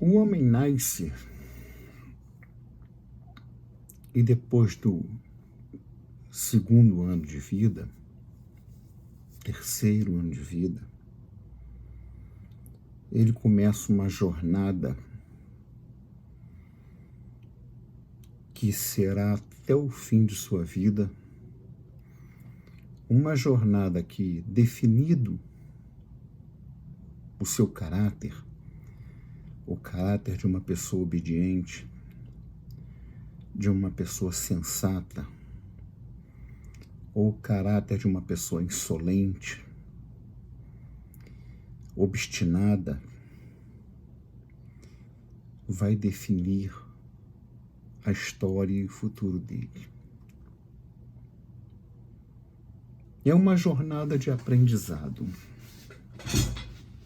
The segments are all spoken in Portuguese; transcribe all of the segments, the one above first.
O homem nasce e depois do segundo ano de vida, terceiro ano de vida, ele começa uma jornada que será até o fim de sua vida, uma jornada que, definido o seu caráter, o caráter de uma pessoa obediente, de uma pessoa sensata, ou o caráter de uma pessoa insolente, obstinada, vai definir a história e o futuro dele. É uma jornada de aprendizado.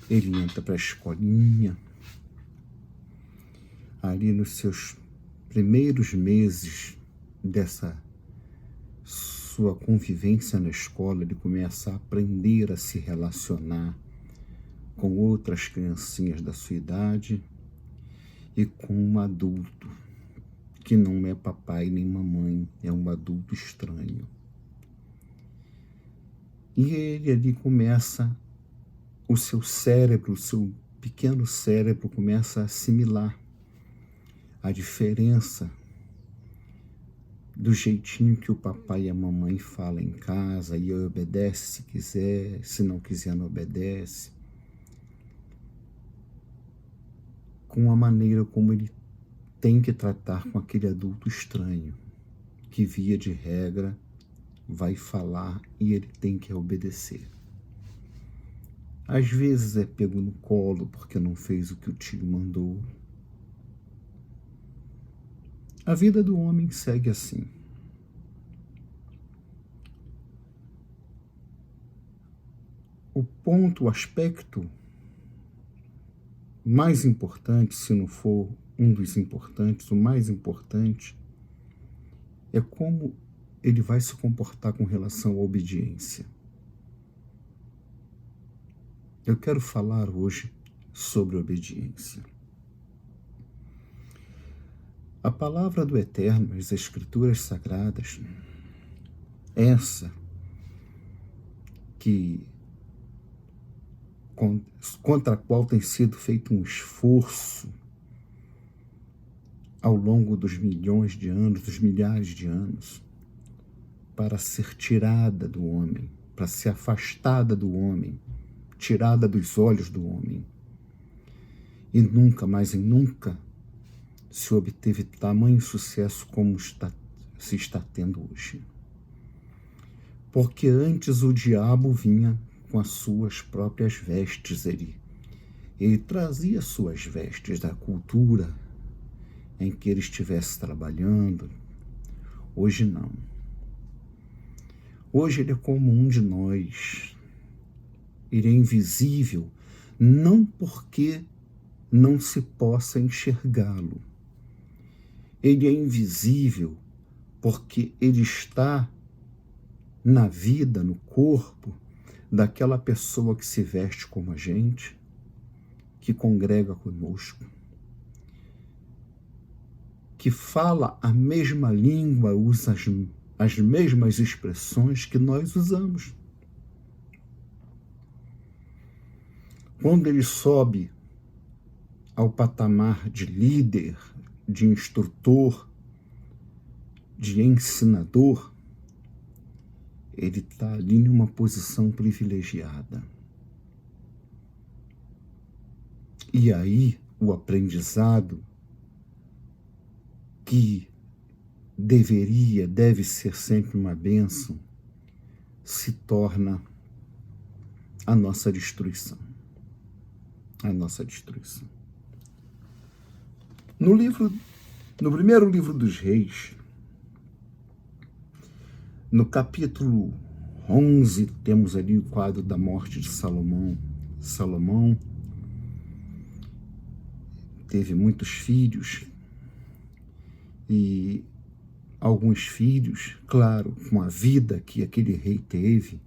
Ele entra para a escolinha, ali nos seus primeiros meses dessa sua convivência na escola, ele começa a aprender a se relacionar com outras criancinhas da sua idade e com um adulto, que não é papai nem mamãe, é um adulto estranho. E ele ali começa, o seu cérebro, o seu pequeno cérebro começa a assimilar a diferença do jeitinho que o papai e a mamãe falam em casa, e obedece se quiser, se não quiser não obedece, com a maneira como ele tem que tratar com aquele adulto estranho, que via de regra vai falar e ele tem que obedecer. Às vezes é pego no colo porque não fez o que o tio mandou. A vida do homem segue assim. O aspecto mais importante, se não for um dos importantes, o mais importante, é como ele vai se comportar com relação à obediência. Eu quero falar hoje sobre obediência. A palavra do Eterno, as Escrituras Sagradas, essa que contra a qual tem sido feito um esforço ao longo dos milhões de anos, dos milhares de anos, para ser tirada do homem, para ser afastada do homem, tirada dos olhos do homem. E nunca, mais e nunca, se obteve tamanho sucesso como se está tendo hoje. Porque antes o diabo vinha com as suas próprias vestes, ele trazia suas vestes da cultura em que ele estivesse trabalhando. Hoje não. Hoje ele é como um de nós. Ele é invisível, não porque não se possa enxergá-lo. Ele é invisível porque ele está na vida, no corpo, daquela pessoa que se veste como a gente, que congrega conosco, que fala a mesma língua, usa as mesmas expressões que nós usamos. Quando ele sobe ao patamar de líder, de instrutor, de ensinador, ele está ali em uma posição privilegiada. E aí o aprendizado que deve ser sempre uma bênção, se torna a nossa destruição. A nossa destruição. No primeiro livro dos Reis, no capítulo 11, temos ali o quadro da morte de Salomão. Salomão teve muitos filhos, e alguns filhos, claro, com a vida que aquele rei teve,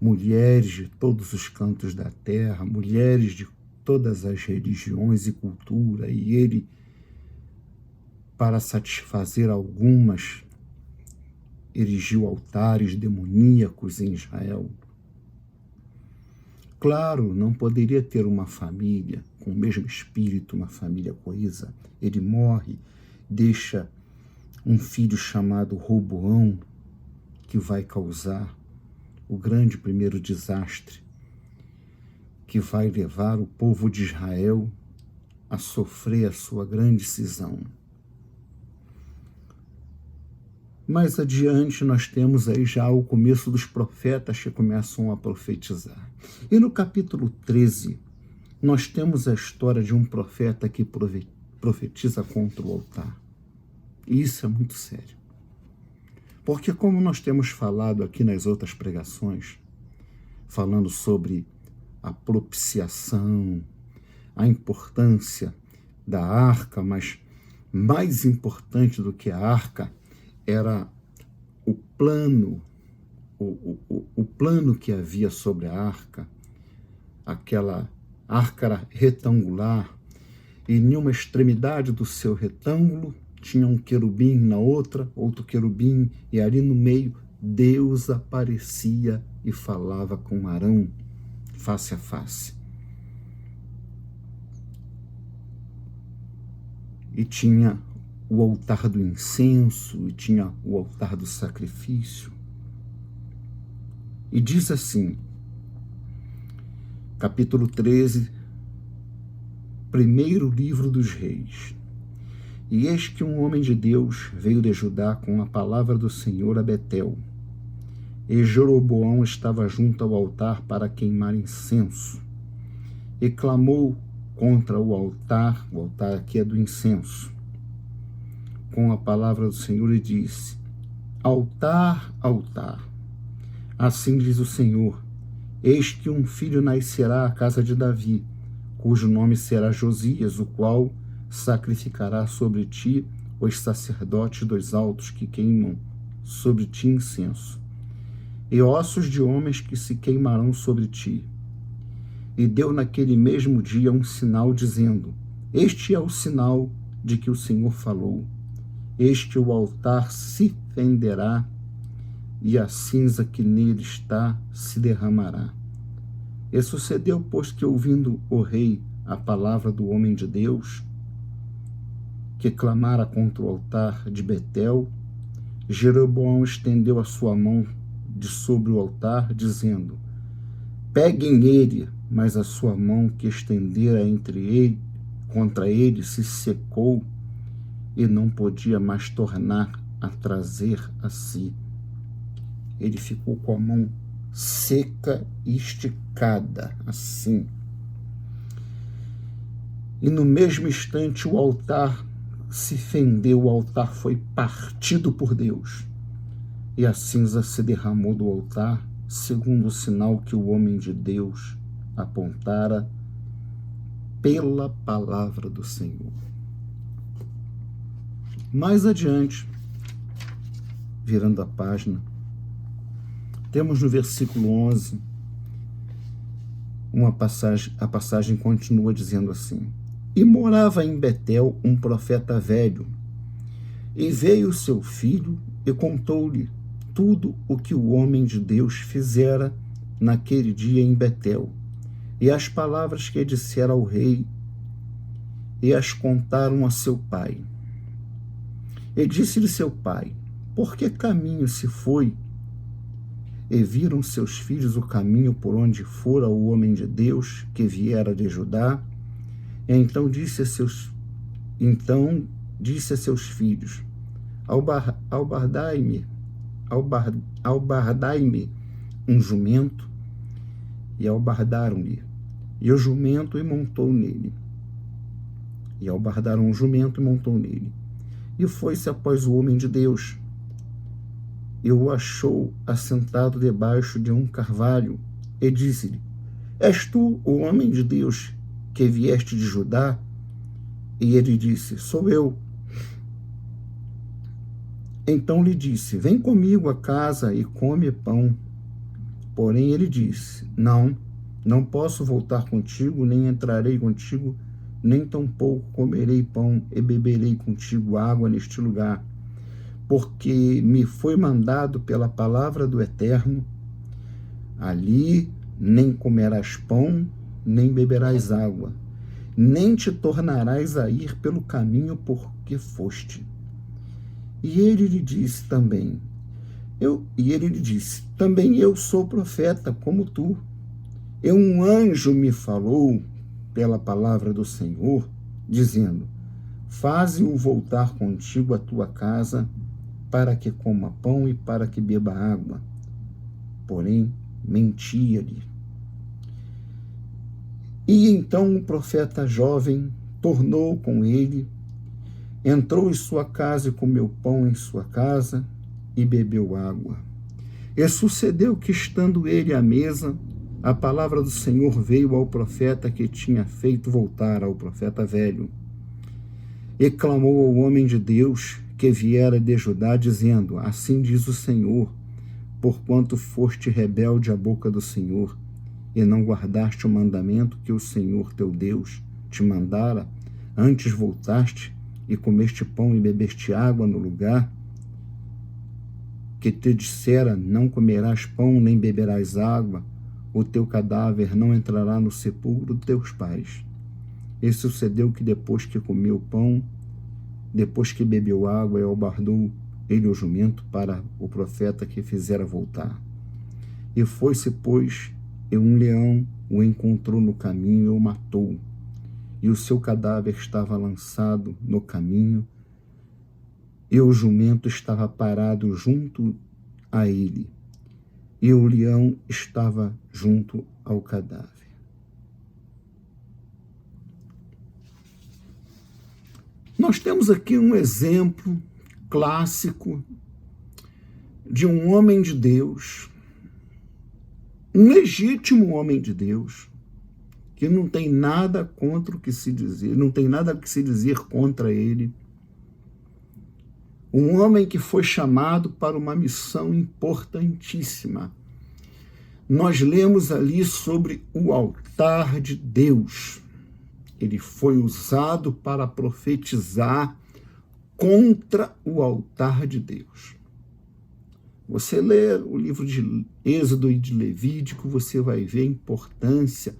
mulheres de todos os cantos da terra, mulheres de todas as religiões e cultura, e ele, para satisfazer algumas, erigiu altares demoníacos em Israel. Claro, não poderia ter uma família com o mesmo espírito, uma família coesa. Ele morre, deixa um filho chamado Roboão, que vai causar o grande primeiro desastre, que vai levar o povo de Israel a sofrer a sua grande cisão. Mais adiante, nós temos aí já o começo dos profetas que começam a profetizar. E no capítulo 13, nós temos a história de um profeta que profetiza contra o altar. E isso é muito sério. Porque, como nós temos falado aqui nas outras pregações, falando sobre a propiciação, a importância da arca, mas mais importante do que a arca era o plano, o plano que havia sobre a arca. Aquela arca era retangular, e em uma extremidade do seu retângulo tinha um querubim, na outra, outro querubim, e ali no meio Deus aparecia e falava com Arão, face a face. E tinha o altar do incenso, e tinha o altar do sacrifício. E diz assim, capítulo 13, primeiro livro dos reis. E eis que um homem de Deus veio de Judá com a palavra do Senhor a Betel. E Jeroboão estava junto ao altar para queimar incenso. E clamou contra o altar aqui é do incenso, com a palavra do Senhor, e disse: altar, altar, assim diz o Senhor, eis que um filho nascerá à casa de Davi, cujo nome será Josias, o qual sacrificará sobre ti os sacerdotes dos altos que queimam sobre ti incenso, e ossos de homens que se queimarão sobre ti. E deu naquele mesmo dia um sinal, dizendo: este é o sinal de que o Senhor falou. Eis que o altar se fenderá, e a cinza que nele está se derramará. E sucedeu, pois, que, ouvindo o rei a palavra do homem de Deus, que clamara contra o altar de Betel, Jeroboão estendeu a sua mão de sobre o altar, dizendo: peguem ele. Mas a sua mão que estendera contra ele se secou, e não podia mais tornar a trazer a si. Ele ficou com a mão seca e esticada, assim. E no mesmo instante o altar se fendeu, o altar foi partido por Deus, e a cinza se derramou do altar, segundo o sinal que o homem de Deus apontara pela palavra do Senhor. Mais adiante, virando a página, temos no versículo 11, a passagem continua dizendo assim: e morava em Betel um profeta velho, e veio seu filho e contou-lhe tudo o que o homem de Deus fizera naquele dia em Betel, e as palavras que dissera ao rei, e as contaram a seu pai. E disse-lhe seu pai: por que caminho se foi? E viram seus filhos o caminho por onde fora o homem de Deus que viera de Judá. E então disse a seus filhos: albardai-me um jumento. E albardaram-lhe, e o jumento montou nele. E albardaram o jumento e montou nele. E foi-se após o homem de Deus, e o achou assentado debaixo de um carvalho, e disse-lhe: és tu o homem de Deus que vieste de Judá? E ele disse: sou eu. Então lhe disse: vem comigo a casa e come pão. Porém ele disse: não, Não posso voltar contigo, nem entrarei contigo, nem tampouco comerei pão e beberei contigo água neste lugar, porque me foi mandado pela palavra do Eterno, ali nem comerás pão, nem beberás água, nem te tornarás a ir pelo caminho por que foste. E ele lhe disse também, também eu sou profeta como tu. E um anjo me falou pela palavra do Senhor, dizendo, faze-o voltar contigo à tua casa, para que coma pão e para que beba água. Porém, mentia-lhe. E então o profeta jovem tornou com ele, entrou em sua casa e comeu pão em sua casa e bebeu água. E sucedeu que, estando ele à mesa, a palavra do Senhor veio ao profeta que tinha feito voltar, ao profeta velho, e clamou ao homem de Deus que viera de Judá, dizendo, assim diz o Senhor, porquanto foste rebelde à boca do Senhor, e não guardaste o mandamento que o Senhor teu Deus te mandara, antes voltaste e comeste pão e bebeste água no lugar que te dissera, não comerás pão nem beberás água, o teu cadáver não entrará no sepulcro dos teus pais. E sucedeu que depois que comeu pão, depois que bebeu água, albardou ele o jumento para o profeta que fizera voltar. E foi-se, pois, e um leão o encontrou no caminho e o matou. E o seu cadáver estava lançado no caminho, e o jumento estava parado junto a ele, e o leão estava junto ao cadáver. Nós temos aqui um exemplo clássico de um homem de Deus, um legítimo homem de Deus, que não tem nada contra o que se dizer, não tem nada que se dizer contra ele. Um homem que foi chamado para uma missão importantíssima. Nós lemos ali sobre o altar de Deus. Ele foi usado para profetizar contra o altar de Deus. Você lê o livro de Êxodo e de Levítico, você vai ver a importância,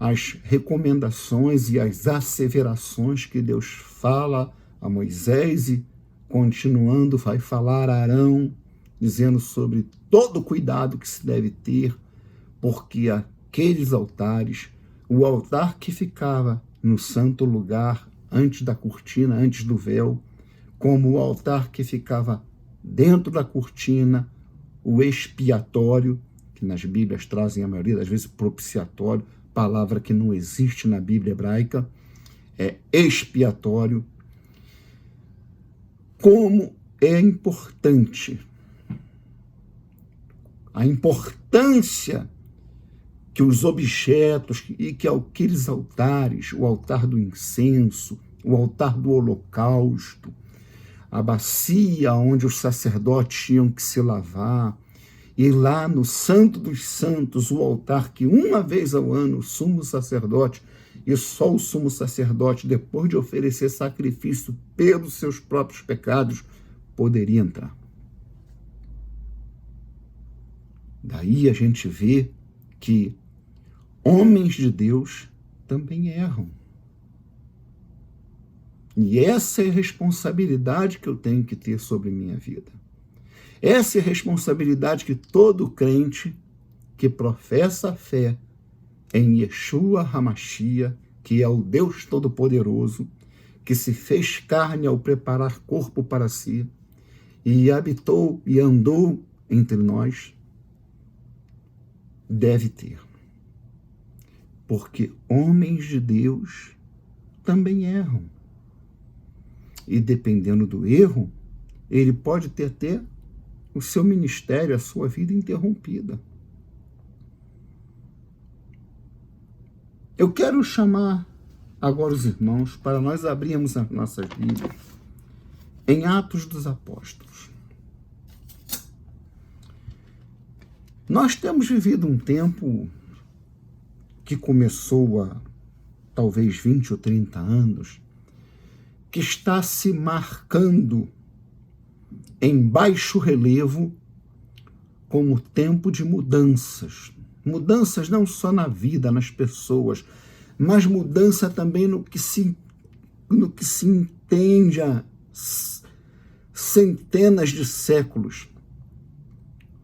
as recomendações e as asseverações que Deus fala a Moisés e, continuando, vai falar a Arão, dizendo sobre todo o cuidado que se deve ter, porque aqueles altares, o altar que ficava no santo lugar, antes da cortina, antes do véu, como o altar que ficava dentro da cortina, o expiatório, que nas Bíblias trazem a maioria das vezes propiciatório, palavra que não existe na Bíblia hebraica, é expiatório. Como é importante, a importância que os objetos e que aqueles altares, o altar do incenso, o altar do holocausto, a bacia onde os sacerdotes tinham que se lavar, e lá no Santo dos Santos, o altar que uma vez ao ano o sumo sacerdote, e só o sumo sacerdote, depois de oferecer sacrifício pelos seus próprios pecados, poderia entrar. Daí a gente vê que homens de Deus também erram. E essa é a responsabilidade que eu tenho que ter sobre minha vida. Essa é a responsabilidade que todo crente que professa a fé em Yeshua HaMashiach, que é o Deus Todo-Poderoso, que se fez carne ao preparar corpo para si, e habitou e andou entre nós, deve ter. Porque homens de Deus também erram. E dependendo do erro, ele pode ter até o seu ministério, a sua vida interrompida. Eu quero chamar agora os irmãos para nós abrirmos as nossas Bíblias em Atos dos Apóstolos. Nós temos vivido um tempo que começou há talvez 20 ou 30 anos, que está se marcando em baixo relevo como tempo de mudanças. Mudanças não só na vida, nas pessoas, mas mudança também no que se entende há centenas de séculos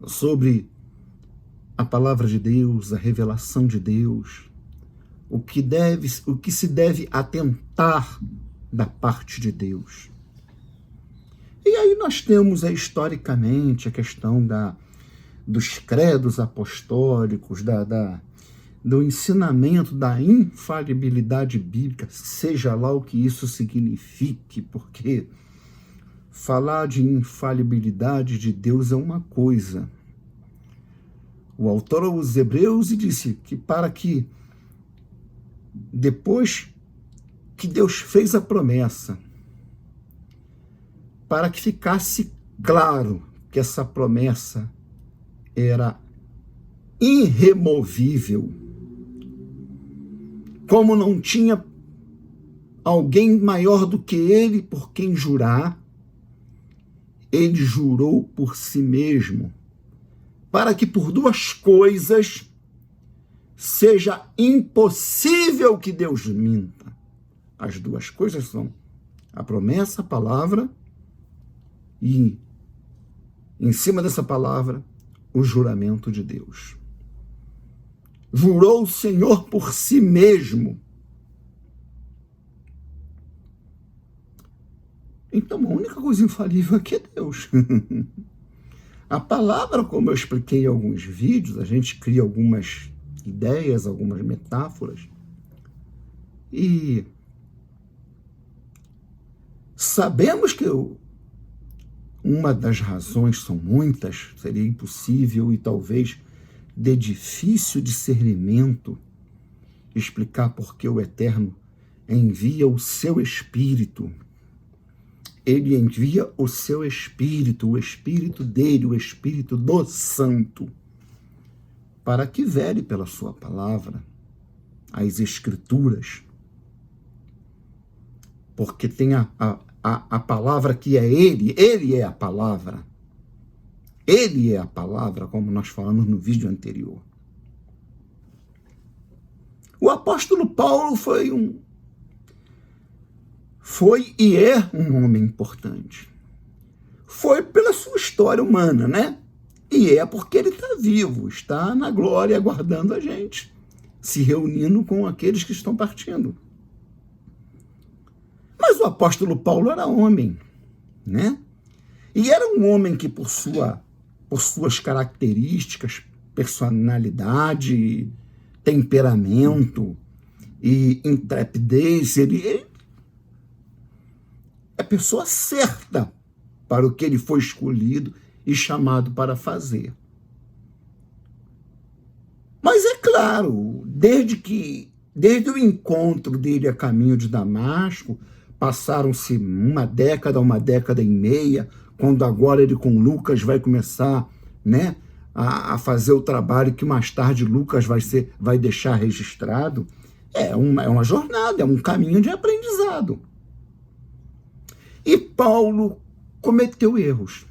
sobre a palavra de Deus, a revelação de Deus, o que se deve atentar da parte de Deus. E aí nós temos historicamente a questão dos credos apostólicos, do ensinamento da infalibilidade bíblica, seja lá o que isso signifique, porque falar de infalibilidade de Deus é uma coisa. O autor aos Hebreus disse que para que depois que Deus fez a promessa, para que ficasse claro que essa promessa era irremovível, como não tinha alguém maior do que ele por quem jurar, ele jurou por si mesmo, para que por duas coisas seja impossível que Deus minta. As duas coisas são a promessa, a palavra, e em cima dessa palavra, o juramento de Deus. Jurou o Senhor por si mesmo. Então, a única coisa infalível aqui é Deus. A palavra, como eu expliquei em alguns vídeos, a gente cria algumas ideias, algumas metáforas, e sabemos que uma das razões, são muitas, seria impossível e talvez de difícil discernimento explicar por que o Eterno envia o seu Espírito. Ele envia o seu Espírito, o Espírito dele, o Espírito do Santo, para que vele pela sua palavra, as Escrituras, porque tem a palavra que é ele é a palavra. Ele é a palavra, como nós falamos no vídeo anterior. O apóstolo Paulo foi e é um homem importante. Foi pela sua história humana, né? E é porque ele está vivo, está na glória aguardando a gente, se reunindo com aqueles que estão partindo. Mas o apóstolo Paulo era homem, né? E era um homem que, por suas características, personalidade, temperamento e intrepidez, ele é a pessoa certa para o que ele foi escolhido e chamado para fazer. Mas é claro, desde o encontro dele a caminho de Damasco, passaram-se uma década e meia, quando agora ele com Lucas vai começar, né, a fazer o trabalho que mais tarde Lucas vai deixar registrado. É uma jornada, é um caminho de aprendizado. E Paulo cometeu erros.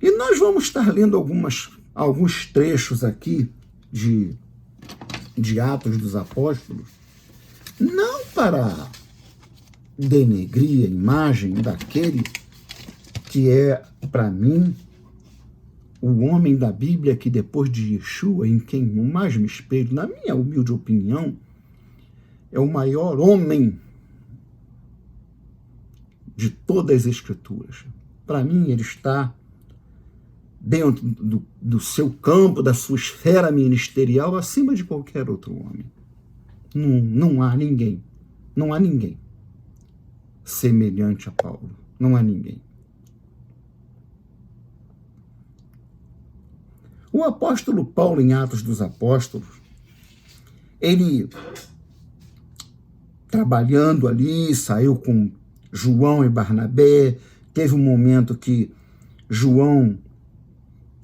E nós vamos estar lendo alguns trechos aqui de Atos dos Apóstolos, não para denegrir a imagem daquele que é, para mim, o homem da Bíblia que depois de Yeshua, em quem eu mais me espelho, na minha humilde opinião, é o maior homem de todas as Escrituras. Para mim, ele está dentro do seu campo, da sua esfera ministerial, acima de qualquer outro homem. Não há ninguém semelhante a Paulo. Não há ninguém. O apóstolo Paulo, em Atos dos Apóstolos, ele, trabalhando ali, saiu com João e Barnabé, teve um momento que João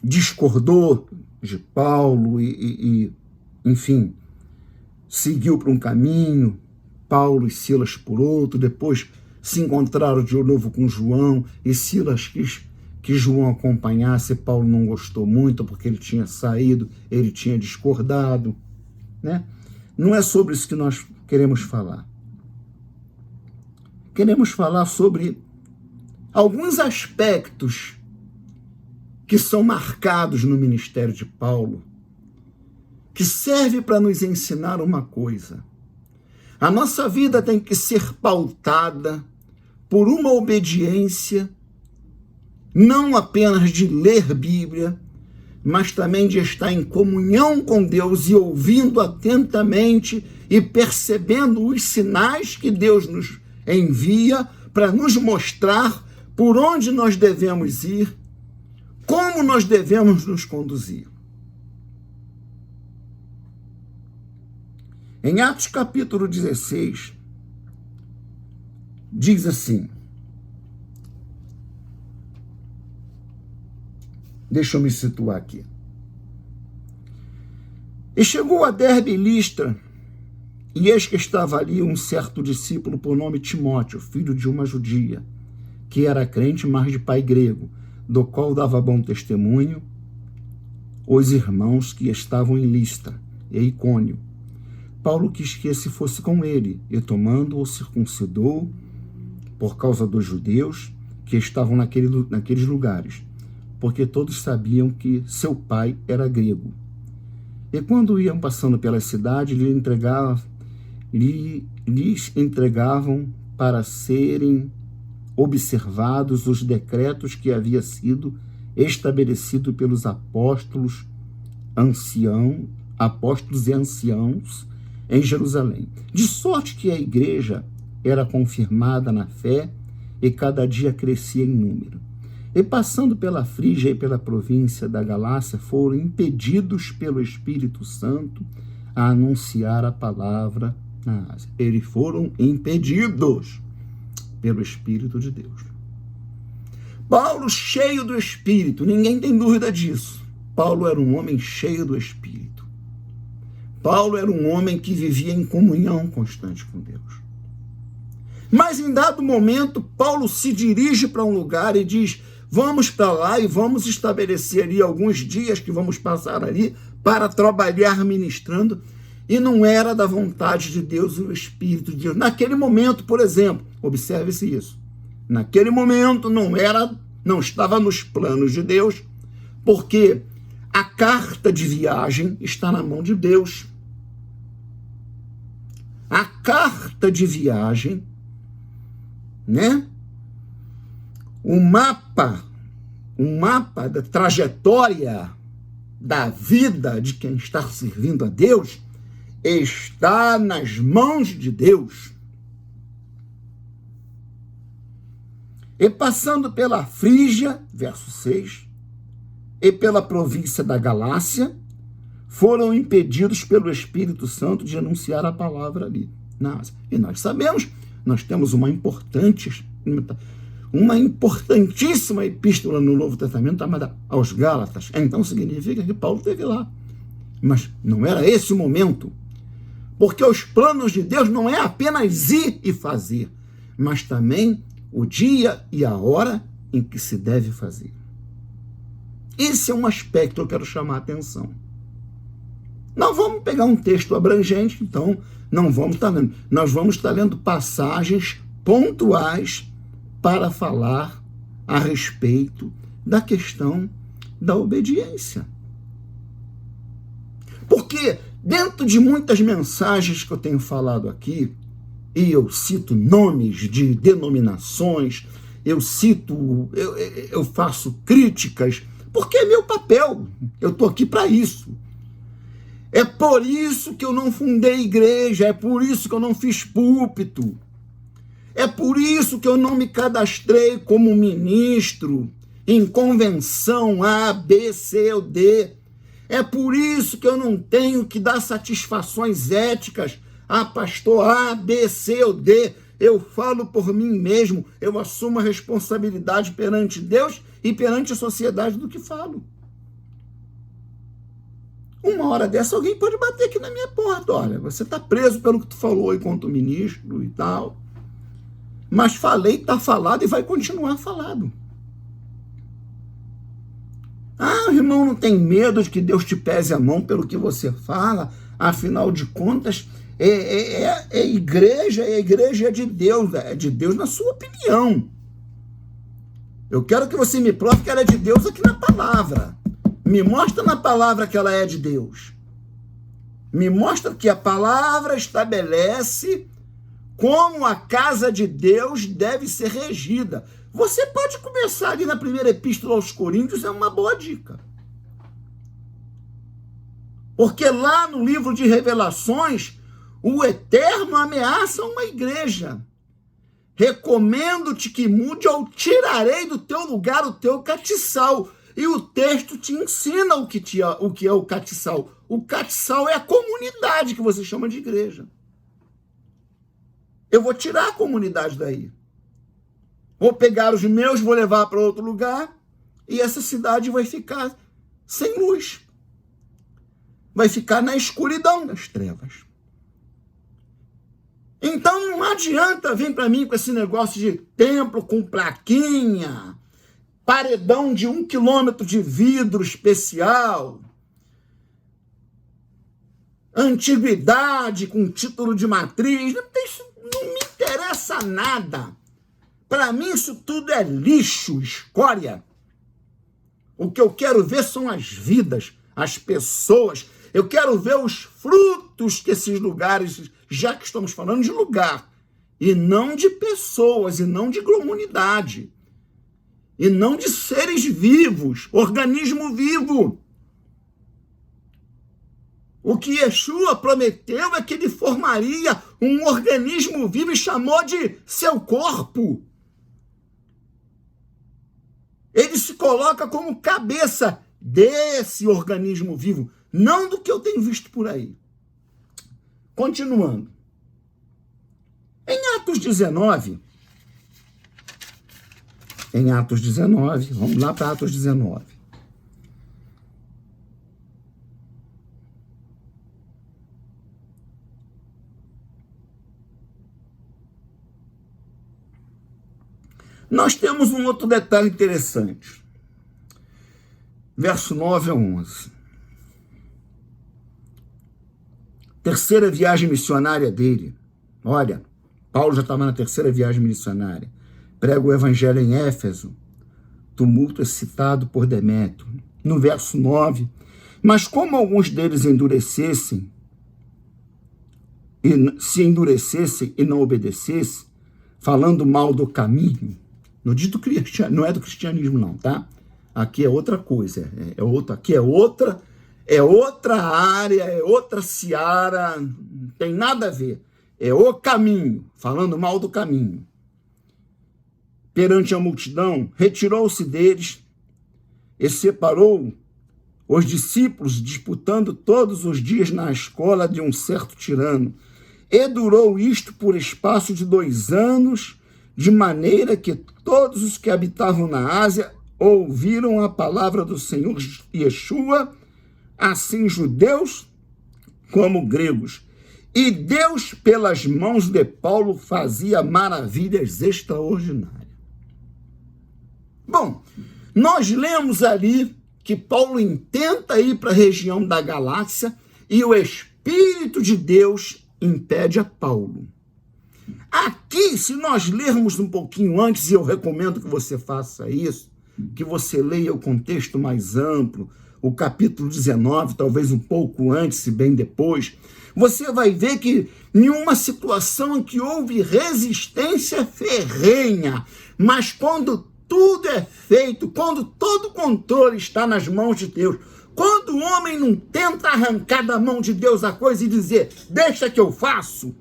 discordou de Paulo enfim, seguiu para um caminho, Paulo e Silas por outro, depois se encontraram de novo com João, e Silas quis que João acompanhasse, Paulo não gostou muito, porque ele tinha saído, ele tinha discordado, né? Não é sobre isso que nós queremos falar. Queremos falar sobre alguns aspectos que são marcados no ministério de Paulo, que serve para nos ensinar uma coisa. A nossa vida tem que ser pautada por uma obediência, não apenas de ler Bíblia, mas também de estar em comunhão com Deus e ouvindo atentamente e percebendo os sinais que Deus nos envia para nos mostrar por onde nós devemos ir, como nós devemos nos conduzir. Em Atos capítulo 16, diz assim, deixa eu me situar aqui. E chegou a Derbe e Listra, e eis que estava ali um certo discípulo por nome Timóteo, filho de uma judia, que era crente, mas de pai grego, do qual dava bom testemunho os irmãos que estavam em Listra e Icônio. Paulo quis que esse fosse com ele, e tomando-o, circuncidou por causa dos judeus que estavam naqueles lugares, porque todos sabiam que seu pai era grego. E quando iam passando pela cidade, lhes entregavam para serem observados os decretos que havia sido estabelecido pelos apóstolos e anciãos em Jerusalém. De sorte que a igreja era confirmada na fé e cada dia crescia em número. E passando pela Frígia e pela província da Galácia, foram impedidos pelo Espírito Santo a anunciar a palavra na Ásia. Eles foram impedidos pelo Espírito de Deus. Paulo, cheio do Espírito, ninguém tem dúvida disso. Paulo era um homem cheio do Espírito. Paulo era um homem que vivia em comunhão constante com Deus. Mas em dado momento, Paulo se dirige para um lugar e diz: vamos para lá e vamos estabelecer ali alguns dias que vamos passar ali para trabalhar ministrando. E não era da vontade de Deus e o Espírito de Deus. Naquele momento, por exemplo, observe-se isso. Naquele momento não estava nos planos de Deus, porque a carta de viagem está na mão de Deus. A carta de viagem, né? O mapa da trajetória da vida de quem está servindo a Deus está nas mãos de Deus. E passando pela Frígia, verso 6, e pela província da Galácia, foram impedidos pelo Espírito Santo de anunciar a palavra ali na Ásia. E nós sabemos, nós temos uma importantíssima epístola no Novo Testamento chamada aos Gálatas. Então significa que Paulo esteve lá. Mas não era esse o momento. Porque os planos de Deus não é apenas ir e fazer, mas também o dia e a hora em que se deve fazer. Esse é um aspecto que eu quero chamar a atenção. Nós vamos pegar um texto abrangente, então não vamos estar lendo. Nós vamos estar lendo passagens pontuais para falar a respeito da questão da obediência. Porque dentro de muitas mensagens que eu tenho falado aqui, e eu cito nomes de denominações, eu faço críticas, porque é meu papel, eu estou aqui para isso. É por isso que eu não fundei igreja, é por isso que eu não fiz púlpito, é por isso que eu não me cadastrei como ministro em convenção A, B, C ou D. É por isso que eu não tenho que dar satisfações éticas a pastor A, B, C ou D. Eu falo por mim mesmo, eu assumo a responsabilidade perante Deus e perante a sociedade do que falo. Uma hora dessa alguém pode bater aqui na minha porta, olha, você está preso pelo que tu falou enquanto ministro e tal, mas falei, está falado e vai continuar falado. Ah, o irmão não tem medo de que Deus te pese a mão pelo que você fala, afinal de contas, igreja é de Deus na sua opinião. Eu quero que você me prove que ela é de Deus aqui na palavra. Me mostra na palavra que ela é de Deus. Me mostra que a palavra estabelece como a casa de Deus deve ser regida. Você pode começar ali na primeira epístola aos Coríntios, é uma boa dica. Porque lá no livro de Revelações, o Eterno ameaça uma igreja. Recomendo-te que mude ou tirarei do teu lugar o teu catiçal. E o texto te ensina o que é o catiçal. O catiçal é a comunidade que você chama de igreja. Eu vou tirar a comunidade daí. Vou pegar os meus, vou levar para outro lugar e essa cidade vai ficar sem luz. Vai ficar na escuridão das trevas. Então não adianta vir para mim com esse negócio de templo com plaquinha, paredão de 1 quilômetro de vidro especial, antiguidade com título de matriz. Não me interessa nada. Para mim isso tudo é lixo, escória. O que eu quero ver são as vidas, as pessoas. Eu quero ver os frutos que esses lugares, já que estamos falando de lugar, e não de pessoas, e não de comunidade, e não de seres vivos, organismo vivo. O que Yeshua prometeu é que ele formaria um organismo vivo e chamou de seu corpo. Ele se coloca como cabeça desse organismo vivo, não do que eu tenho visto por aí. Continuando. Em Atos 19, vamos lá para Atos 19. Nós temos um outro detalhe interessante. Verso 9 a 11. Terceira viagem missionária dele. Olha, Paulo já estava na terceira viagem missionária. Prega o evangelho em Éfeso. Tumulto excitado por Demétrio. No verso 9. Mas como alguns deles se endurecessem e não obedecessem, falando mal do caminho, não diz do cristianismo, não é do cristianismo não, tá? Aqui é outra coisa, aqui é outra área, é outra seara, não tem nada a ver. É o caminho, falando mal do caminho. Perante a multidão, retirou-se deles e separou os discípulos, disputando todos os dias na escola de um certo tirano. E durou isto por espaço de 2 anos, de maneira que todos os que habitavam na Ásia ouviram a palavra do Senhor Yeshua, assim judeus como gregos. E Deus, pelas mãos de Paulo, fazia maravilhas extraordinárias. Bom, nós lemos ali que Paulo intenta ir para a região da Galácia e o Espírito de Deus impede a Paulo. Aqui, se nós lermos um pouquinho antes, e eu recomendo que você faça isso, que você leia o contexto mais amplo, o capítulo 19, talvez um pouco antes, se bem depois, você vai ver que em uma situação em que houve resistência ferrenha, mas quando tudo é feito, quando todo o controle está nas mãos de Deus, quando o homem não tenta arrancar da mão de Deus a coisa e dizer, deixa que eu faço,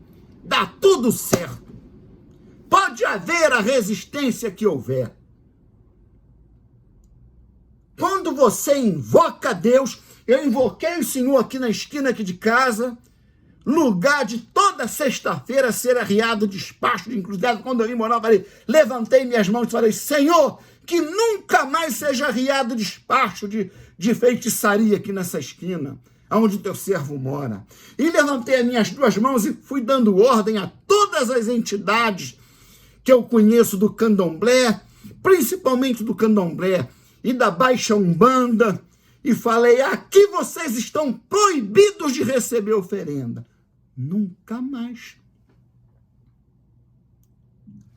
dá tudo certo. Pode haver a resistência que houver. Quando você invoca Deus, eu invoquei o Senhor aqui na esquina aqui de casa, lugar de toda sexta-feira ser arriado despacho de encruzilhada. Quando eu vim morar, eu falei, levantei minhas mãos e falei, Senhor, que nunca mais seja arriado despacho de feitiçaria aqui nessa esquina. aonde teu servo mora. E levantei as minhas 2 mãos e fui dando ordem a todas as entidades que eu conheço do candomblé, principalmente do candomblé e da Baixa Umbanda, e falei: aqui vocês estão proibidos de receber oferenda. Nunca mais.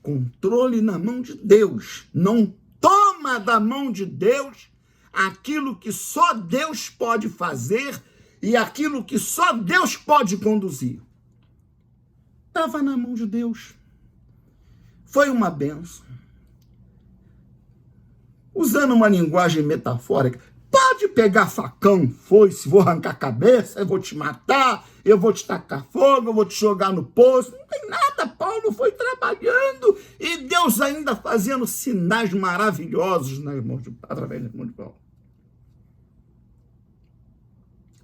Controle na mão de Deus. Não toma da mão de Deus aquilo que só Deus pode fazer e aquilo que só Deus pode conduzir. Estava na mão de Deus. Foi uma benção. Usando uma linguagem metafórica, pode pegar facão, foice, vou arrancar a cabeça, eu vou te matar, eu vou te tacar fogo, eu vou te jogar no poço. Não tem nada, Paulo foi trabalhando e Deus ainda fazendo sinais maravilhosos através das mãos de Paulo.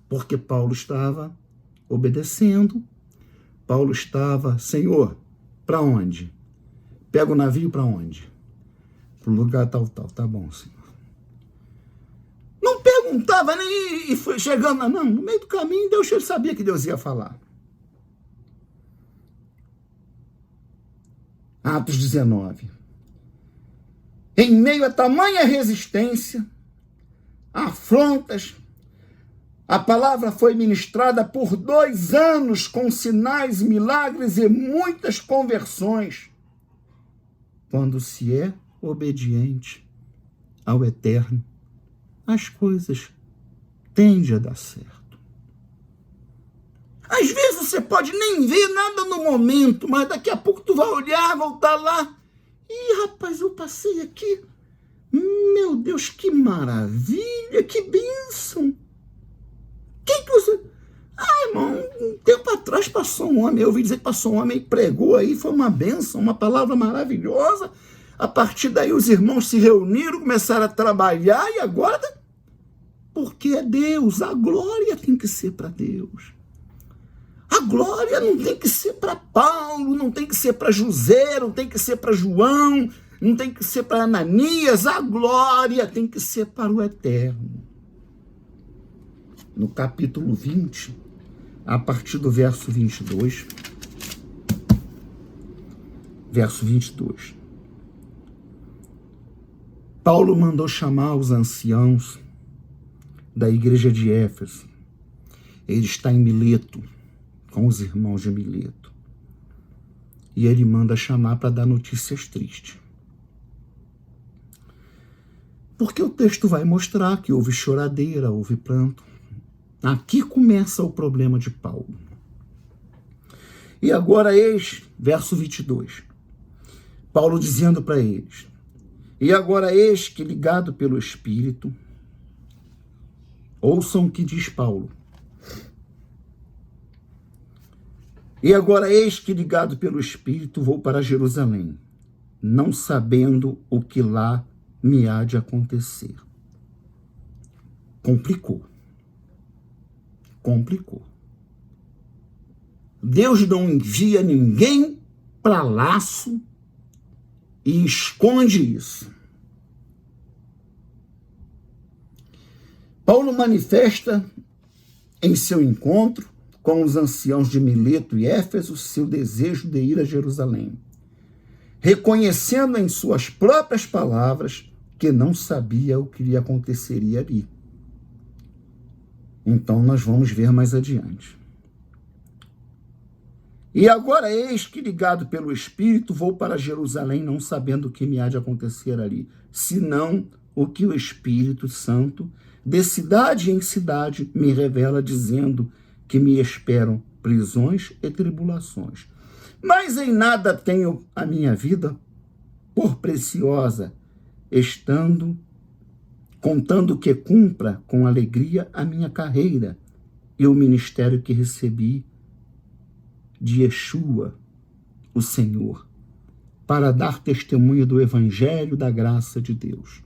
Porque Paulo estava obedecendo, Paulo estava: Senhor, para onde? Pega o navio para onde? Para o lugar tal, tá bom, Senhor. Não perguntava nem, e foi chegando, não, no meio do caminho, Deus sabia que Deus ia falar. Atos 19. Em meio a tamanha resistência, afrontas, a palavra foi ministrada por 2 anos, com sinais, milagres e muitas conversões. Quando se é obediente ao Eterno, as coisas tendem a dar certo. Às vezes você pode nem ver nada no momento, mas daqui a pouco tu vai olhar, voltar lá. Ih, rapaz, eu passei aqui. Meu Deus, que maravilha, que bênção. Quem que você... irmão, um tempo atrás passou um homem, eu ouvi dizer que passou um homem e pregou aí, foi uma bênção, uma palavra maravilhosa. A partir daí os irmãos se reuniram, começaram a trabalhar e agora... Porque é Deus, a glória tem que ser para Deus. A glória não tem que ser para Paulo, não tem que ser para José, não tem que ser para João, não tem que ser para Ananias, a glória tem que ser para o Eterno. No capítulo 20, a partir do verso 22, Paulo mandou chamar os anciãos da igreja de Éfeso. Ele está em Mileto, com os irmãos de Mileto. E ele manda chamar para dar notícias tristes. Porque o texto vai mostrar que houve choradeira, houve pranto. Aqui começa o problema de Paulo. E agora verso 22. Paulo dizendo para eles: e agora eis que, ligado pelo Espírito, ouçam o que diz Paulo. E agora eis que, ligado pelo Espírito, vou para Jerusalém, não sabendo o que lá me há de acontecer. Complicou. Deus não envia ninguém para laço e esconde isso. Paulo manifesta em seu encontro com os anciãos de Mileto e Éfeso seu desejo de ir a Jerusalém, reconhecendo em suas próprias palavras que não sabia o que lhe aconteceria ali. Então nós vamos ver mais adiante. E agora eis que, ligado pelo Espírito, vou para Jerusalém, não sabendo o que me há de acontecer ali, senão o que o Espírito Santo, de cidade em cidade, me revela, dizendo que me esperam prisões e tribulações. Mas em nada tenho a minha vida por preciosa, contando que cumpra com alegria a minha carreira e o ministério que recebi de Yeshua, o Senhor, para dar testemunho do Evangelho da graça de Deus.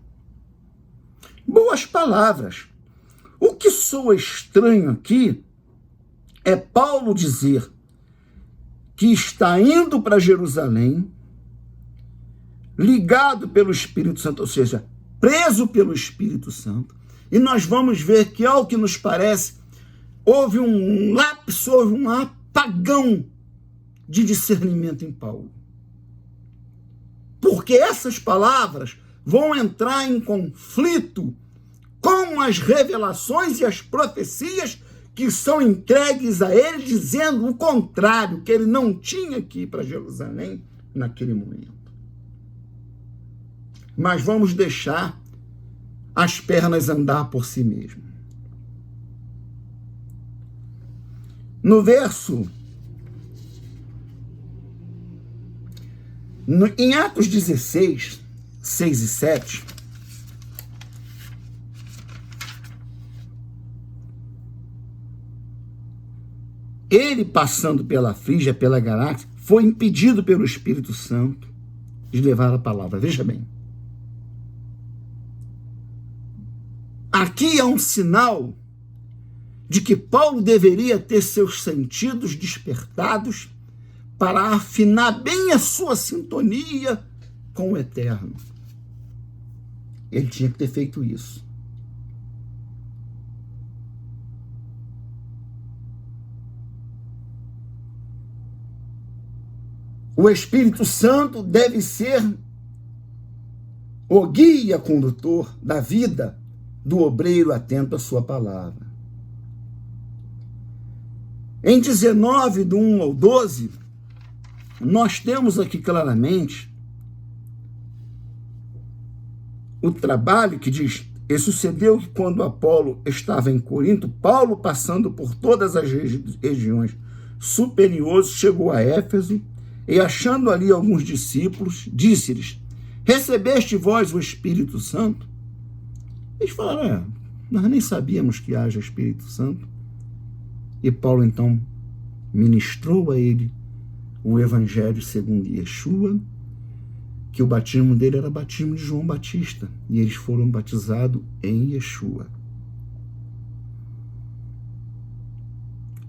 Boas palavras. O que soa estranho aqui é Paulo dizer que está indo para Jerusalém, ligado pelo Espírito Santo, ou seja, preso pelo Espírito Santo, e nós vamos ver que, ao que nos parece, houve um lapso, houve um apagão de discernimento em Paulo. Porque essas palavras vão entrar em conflito com as revelações e as profecias que são entregues a ele, dizendo o contrário, que ele não tinha que ir para Jerusalém naquele momento. Mas vamos deixar as pernas andar por si mesmo. Em Atos 16, 6 e 7, ele, passando pela Frígia, pela Galácia, foi impedido pelo Espírito Santo de levar a palavra. Veja bem. Aqui é um sinal de que Paulo deveria ter seus sentidos despertados para afinar bem a sua sintonia com o Eterno. Ele tinha que ter feito isso. O Espírito Santo deve ser o guia condutor da vida do obreiro atento à sua palavra. Em 19, do 1 ao 12, nós temos aqui claramente o trabalho que diz: e sucedeu que quando Apolo estava em Corinto, Paulo, passando por todas as regiões superiores, chegou a Éfeso, e achando ali alguns discípulos, disse-lhes: recebeste vós o Espírito Santo? Eles falaram: nós nem sabíamos que haja Espírito Santo. E Paulo então ministrou a ele o Evangelho segundo Yeshua, que o batismo dele era batismo de João Batista, e eles foram batizados em Yeshua.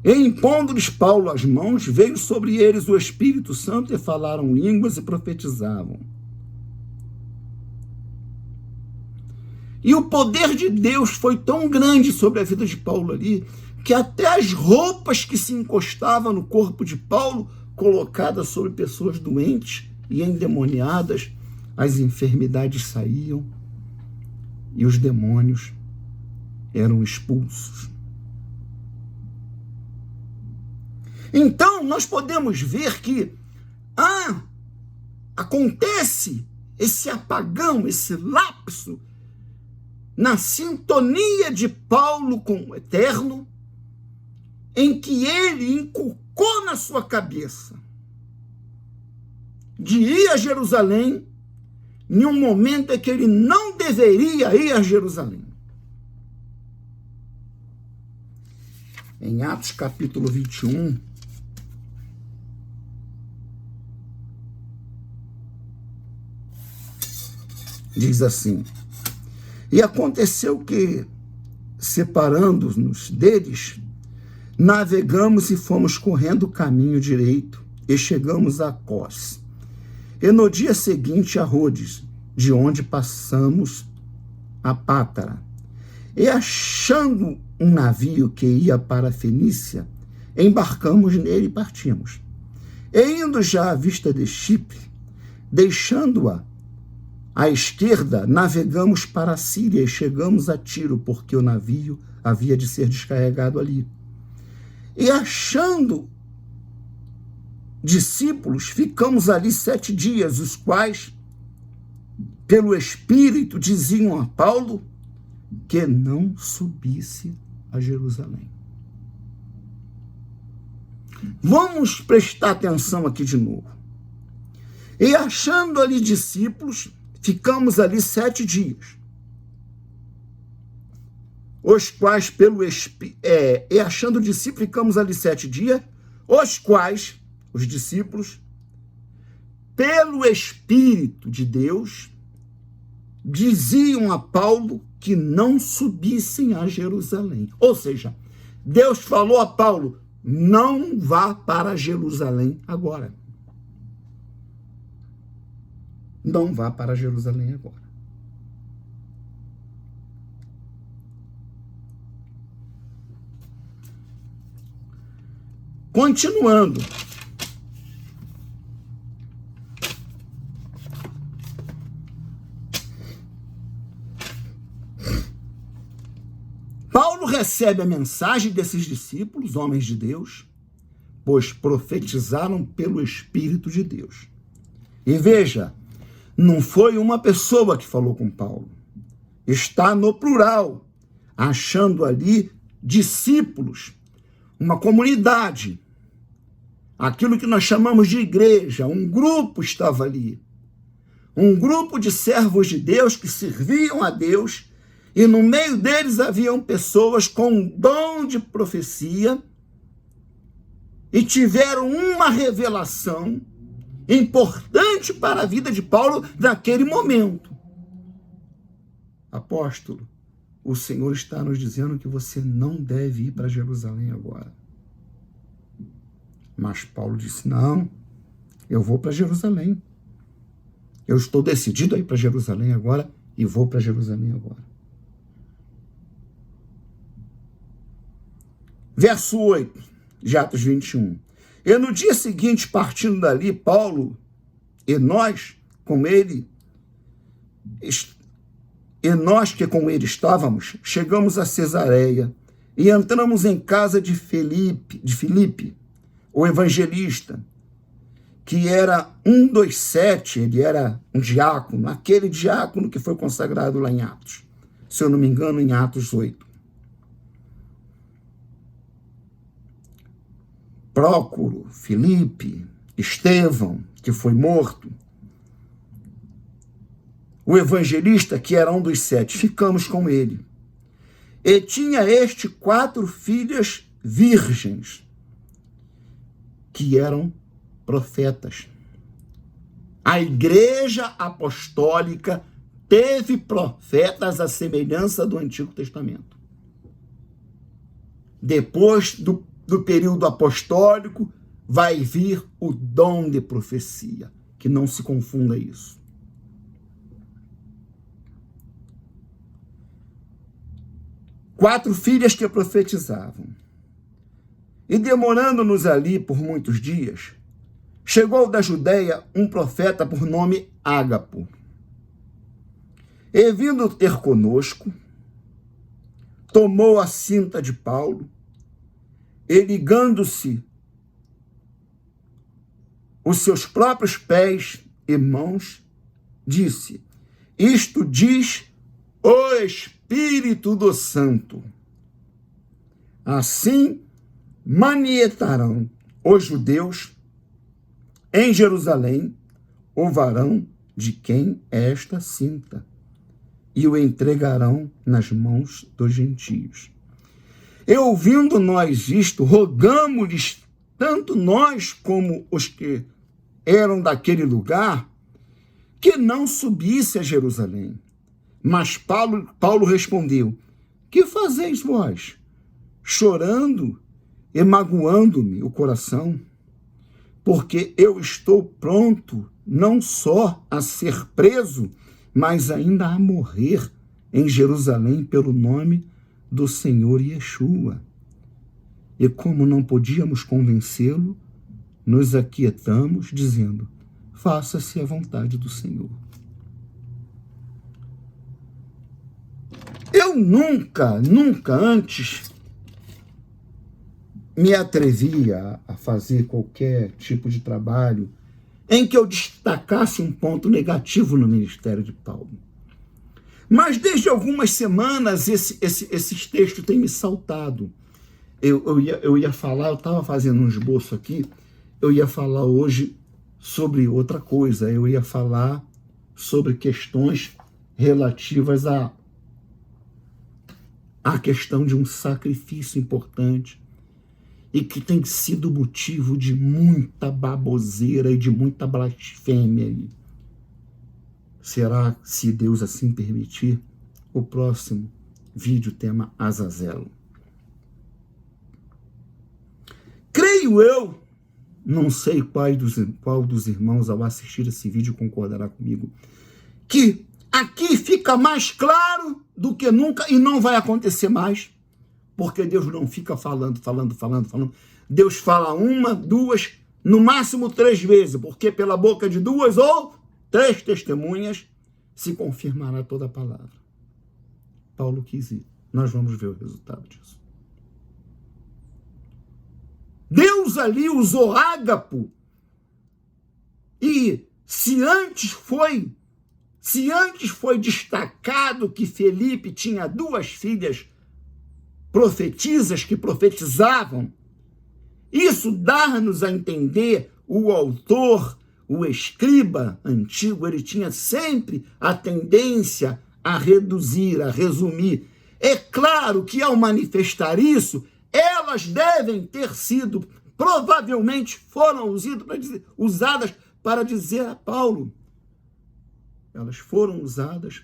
E impondo-lhes Paulo as mãos, veio sobre eles o Espírito Santo, e falaram línguas e profetizavam. E o poder de Deus foi tão grande sobre a vida de Paulo ali, que até as roupas que se encostavam no corpo de Paulo, colocadas sobre pessoas doentes e endemoniadas, as enfermidades saíam e os demônios eram expulsos. Então, nós podemos ver que acontece esse apagão, esse lapso na sintonia de Paulo com o Eterno, em que ele inculcou na sua cabeça de ir a Jerusalém em um momento em que ele não deveria ir a Jerusalém. Em Atos capítulo 21, diz assim: e aconteceu que, separando-nos deles, navegamos e fomos correndo o caminho direito, e chegamos a Cós. E no dia seguinte a Rhodes, de onde passamos a Pátara. E achando um navio que ia para a Fenícia, embarcamos nele e partimos. E indo já à vista de Chipre, deixando-a à esquerda, navegamos para a Síria e chegamos a Tiro, porque o navio havia de ser descarregado ali. E achando discípulos, ficamos ali 7 dias, os quais, pelo Espírito, diziam a Paulo que não subisse a Jerusalém. Vamos prestar atenção aqui de novo. E achando ali discípulos, ficamos ali 7 dias, os quais e achando discípulos, ficamos ali 7 dias, os quais, os discípulos, pelo Espírito de Deus, diziam a Paulo que não subissem a Jerusalém. Ou seja, Deus falou a Paulo: não vá para Jerusalém agora. Não vá para Jerusalém agora. Continuando. Paulo recebe a mensagem desses discípulos, homens de Deus, pois profetizaram pelo Espírito de Deus. E veja, não foi uma pessoa que falou com Paulo. Está no plural, achando ali discípulos, uma comunidade, aquilo que nós chamamos de igreja, um grupo estava ali. Um grupo de servos de Deus que serviam a Deus, e no meio deles haviam pessoas com dom de profecia e tiveram uma revelação importante para a vida de Paulo naquele momento. Apóstolo, o Senhor está nos dizendo que você não deve ir para Jerusalém agora. Mas Paulo disse, não, eu vou para Jerusalém. Eu estou decidido a ir para Jerusalém agora e vou para Jerusalém agora. Verso 8 de Atos 21. E no dia seguinte, partindo dali, Paulo e nós com ele, e nós que com ele estávamos, chegamos a Cesareia e entramos em casa de Filipe, o evangelista, que era um dos 7, ele era um diácono, aquele diácono que foi consagrado lá em Atos, se eu não me engano, em Atos 8. Prócoro, Filipe, Estevão, que foi morto, o evangelista, que era um dos 7, ficamos com ele. E tinha este 4 filhas virgens, que eram profetas. A igreja apostólica teve profetas à semelhança do Antigo Testamento. Depois do período apostólico, vai vir o dom de profecia. Que não se confunda isso. Quatro filhas que profetizavam. E demorando-nos ali por muitos dias, chegou da Judeia um profeta por nome Ágapo. E vindo ter conosco, tomou a cinta de Paulo, e ligando-se os seus próprios pés e mãos, disse, isto diz o Espírito do Santo. Assim manietarão os judeus em Jerusalém o varão de quem é esta cinta, e o entregarão nas mãos dos gentios. E ouvindo nós isto, rogamos-lhes, tanto nós como os que eram daquele lugar, que não subisse a Jerusalém. Mas Paulo respondeu, que fazeis vós, chorando e magoando-me o coração? Porque eu estou pronto não só a ser preso, mas ainda a morrer em Jerusalém pelo nome do Senhor Yeshua. E como não podíamos convencê-lo, nos aquietamos, dizendo, faça-se a vontade do Senhor. Eu nunca antes me atrevia a fazer qualquer tipo de trabalho em que eu destacasse um ponto negativo no ministério de Paulo. Mas desde algumas semanas esses textos têm me saltado. Eu ia falar, eu estava fazendo um esboço aqui, eu ia falar hoje sobre outra coisa, eu ia falar sobre questões relativas à questão de um sacrifício importante e que tem sido motivo de muita baboseira e de muita blasfêmia. Será, se Deus assim permitir, o próximo vídeo tema Azazel. Creio eu, não sei qual dos irmãos ao assistir esse vídeo concordará comigo, que aqui fica mais claro do que nunca e não vai acontecer mais Porque Deus não fica falando. Deus fala uma, duas, no máximo 3 vezes, porque pela boca de 2 ou 3 testemunhas se confirmará toda a palavra. Paulo quis ir. Nós vamos ver o resultado disso. Deus ali usou Ágapo. E se antes foi destacado que Felipe tinha 2 filhas profetisas que profetizavam, isso dá-nos a entender, o autor, o escriba antigo, ele tinha sempre a tendência a reduzir, a resumir. É claro que ao manifestar isso, elas devem ter sido, provavelmente foram usadas para dizer a Paulo. Elas foram usadas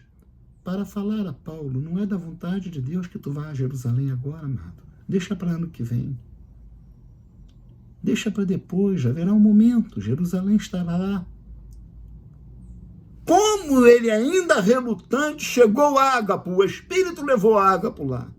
para falar a Paulo, não é da vontade de Deus que tu vá a Jerusalém agora, amado. Deixa para ano que vem. Deixa para depois, haverá um momento, Jerusalém estará lá. Como ele ainda relutante, chegou Ágapo, o Espírito levou Ágapo lá.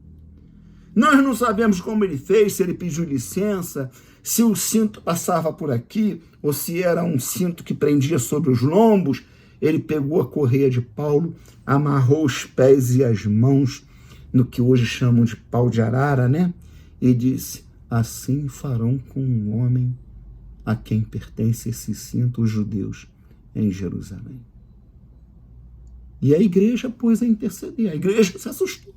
Nós não sabemos como ele fez, se ele pediu licença, se o cinto passava por aqui, ou se era um cinto que prendia sobre os lombos. Ele pegou a correia de Paulo, amarrou os pés e as mãos no que hoje chamam de pau de arara, né? E disse, assim farão com um homem a quem pertence esse cinto, os judeus, em Jerusalém. E a igreja pôs a interceder, a igreja se assustou.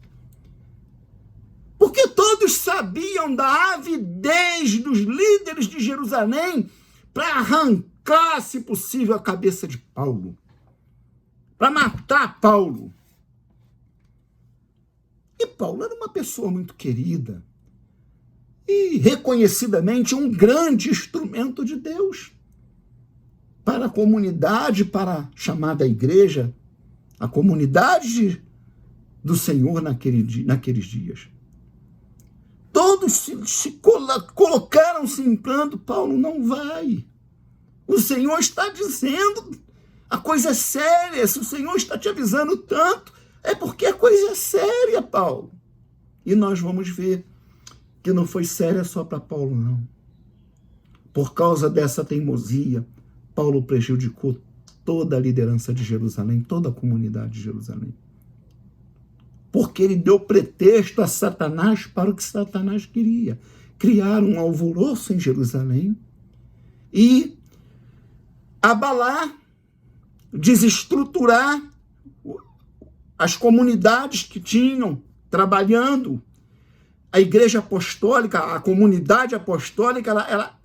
Porque todos sabiam da avidez dos líderes de Jerusalém para arrancar, se possível, a cabeça de Paulo. Para matar Paulo. E Paulo era uma pessoa muito querida e reconhecidamente um grande instrumento de Deus para a comunidade, para a chamada igreja, a comunidade do Senhor naqueles dias. Todos colocaram-se em plano, Paulo não vai. O Senhor está dizendo... A coisa é séria, se o Senhor está te avisando tanto, é porque a coisa é séria, Paulo. E nós vamos ver que não foi séria só para Paulo, não. Por causa dessa teimosia, Paulo prejudicou toda a liderança de Jerusalém, toda a comunidade de Jerusalém. Porque ele deu pretexto a Satanás para o que Satanás queria. Criar um alvoroço em Jerusalém e abalar, desestruturar as comunidades que tinham trabalhando. A igreja apostólica, a comunidade apostólica, ela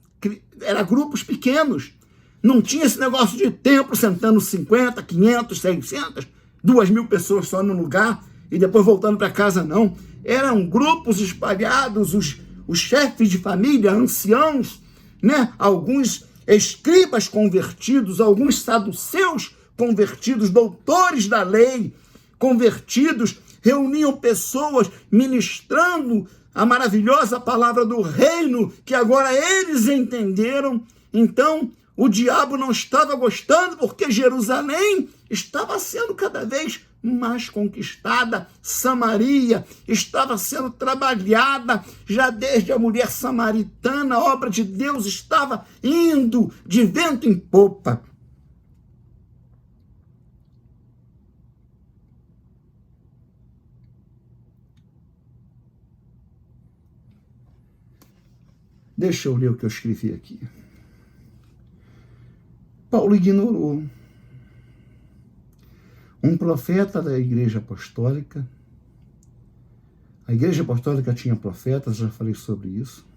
era grupos pequenos. Não tinha esse negócio de templo sentando 50, 500, 600, 2.000 pessoas só no lugar e depois voltando para casa, não. Eram grupos espalhados, os chefes de família, anciãos, né? Alguns escribas convertidos, alguns saduceus convertidos, doutores da lei convertidos, reuniam pessoas ministrando a maravilhosa palavra do reino, que agora eles entenderam. Então, o diabo não estava gostando, porque Jerusalém estava sendo cada vez mais conquistada, Samaria estava sendo trabalhada, já desde a mulher samaritana, a obra de Deus estava indo de vento em popa. Deixa eu ler o que eu escrevi aqui. Paulo ignorou um profeta da igreja apostólica. A igreja apostólica tinha profetas, já falei sobre isso.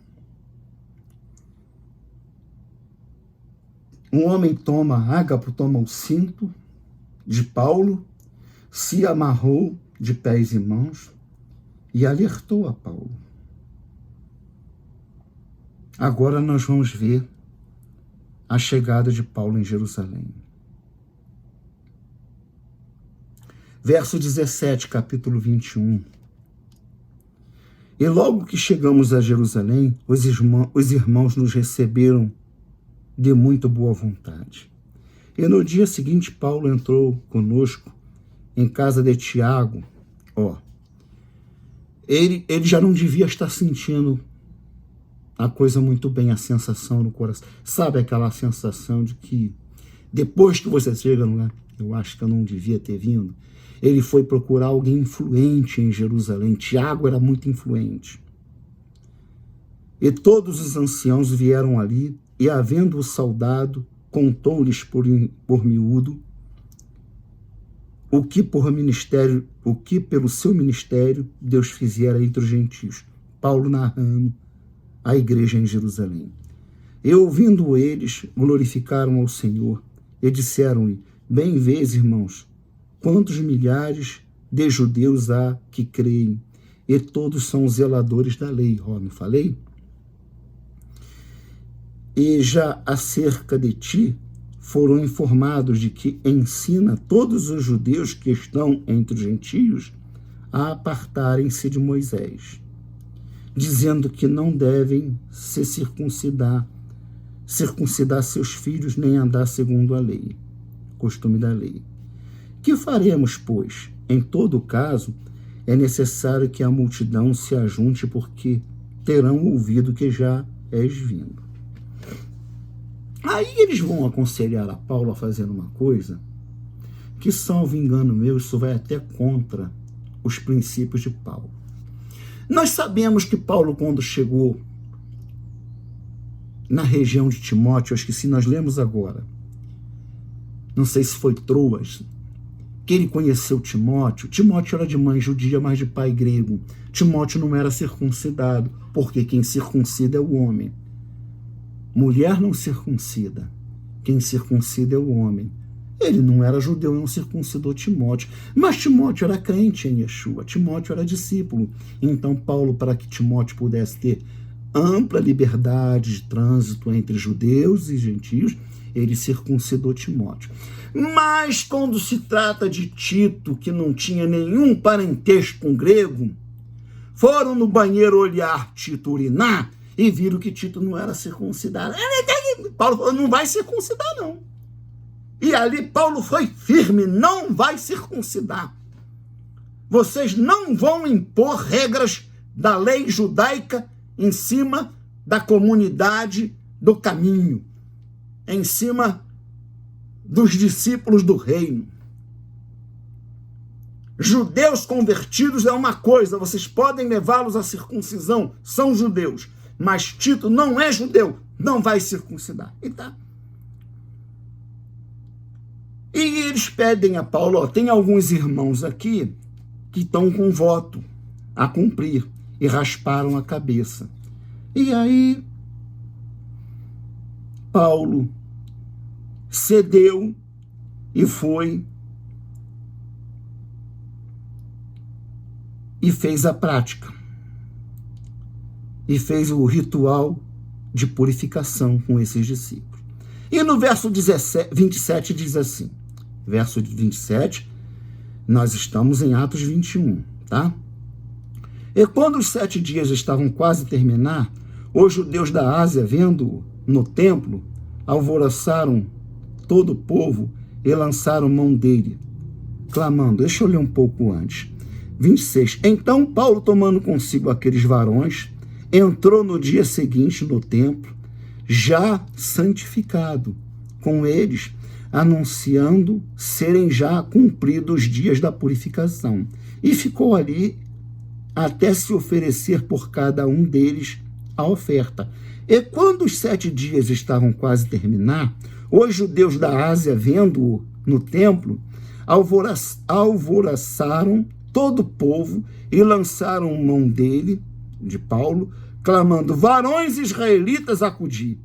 Um homem Ágapo toma o cinto de Paulo, se amarrou de pés e mãos e alertou a Paulo. Agora nós vamos ver a chegada de Paulo em Jerusalém. Verso 17, capítulo 21. E logo que chegamos a Jerusalém, os irmãos nos receberam de muito boa vontade. E no dia seguinte, Paulo entrou conosco em casa de Tiago. ele já não devia estar sentindo a coisa muito bem, a sensação no coração. Sabe aquela sensação de que depois que você chega no lugar, eu acho que eu não devia ter vindo. Ele foi procurar alguém influente em Jerusalém. Tiago era muito influente. E todos os anciãos vieram ali, e havendo-o saudado, contou-lhes por miúdo o que pelo seu ministério Deus fizera entre os gentios. Paulo narrando a igreja em Jerusalém. E ouvindo eles, glorificaram ao Senhor e disseram-lhe: bem vês, irmãos, quantos milhares de judeus há que creem, e todos são zeladores da lei. Não falei? E já acerca de ti foram informados de que ensina todos os judeus que estão entre os gentios a apartarem-se de Moisés, dizendo que não devem se circuncidar seus filhos, nem andar segundo a lei, costume da lei. Que faremos, pois? Em todo caso, é necessário que a multidão se ajunte, porque terão ouvido que já és vindo. Aí eles vão aconselhar a Paulo a fazer uma coisa que, salvo engano meu, isso vai até contra os princípios de Paulo. Nós sabemos que Paulo, quando chegou na região de Timóteo, acho que se nós lemos agora, não sei se foi Troas, que ele conheceu Timóteo. Timóteo era de mãe judia, mas de pai grego. Timóteo não era circuncidado, porque quem circuncida é o homem. Mulher não circuncida, quem circuncida é o homem. Ele não era judeu e não circuncidou Timóteo, mas Timóteo era crente em Yeshua, Timóteo era discípulo. Então Paulo, para que Timóteo pudesse ter ampla liberdade de trânsito entre judeus e gentios, ele circuncidou Timóteo. Mas quando se trata de Tito, que não tinha nenhum parentesco com grego, foram no banheiro olhar Tito urinar e viram que Tito não era circuncidado. Paulo falou: não vai circuncidar, não. E ali Paulo foi firme: não vai circuncidar. Vocês não vão impor regras da lei judaica em cima da comunidade do caminho, em cima dos discípulos do reino. Judeus convertidos é uma coisa, vocês podem levá-los à circuncisão, são judeus, mas Tito não é judeu, não vai circuncidar. E tá. E eles pedem a Paulo: tem alguns irmãos aqui que estão com voto a cumprir, e rasparam a cabeça. E aí Paulo cedeu e foi e fez a prática. E fez o ritual de purificação com esses discípulos. E no verso 27 diz assim, verso 27, nós estamos em Atos 21, tá? E quando os 7 dias estavam quase a terminar, os judeus da Ásia, vendo-o no templo, alvoroçaram todo o povo e lançaram mão dele, clamando. Deixa eu ler um pouco antes. 26. Então Paulo, tomando consigo aqueles varões, entrou no dia seguinte no templo, já santificado, com eles, anunciando serem já cumpridos os dias da purificação, e ficou ali até se oferecer por cada um deles a oferta. E quando os 7 dias estavam quase a terminar, os judeus da Ásia, vendo-o no templo, alvoroçaram todo o povo e lançaram mão dele, de Paulo, clamando: varões israelitas, acudi.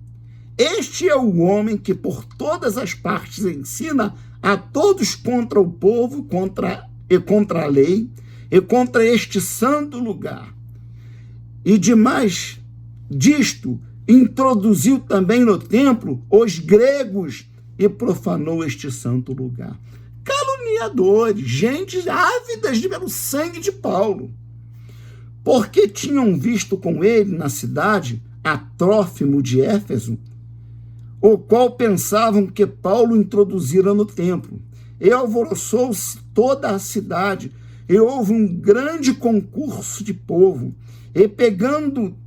Este é o homem que por todas as partes ensina a todos contra o povo, contra a lei, e contra este santo lugar. E demais disto, introduziu também no templo os gregos e profanou este santo lugar. Caluniadores, gente ávidas pelo sangue de Paulo, porque tinham visto com ele na cidade a Trófimo de Éfeso, o qual pensavam que Paulo introduzira no templo. E alvoroçou-se toda a cidade, e houve um grande concurso de povo, e pegando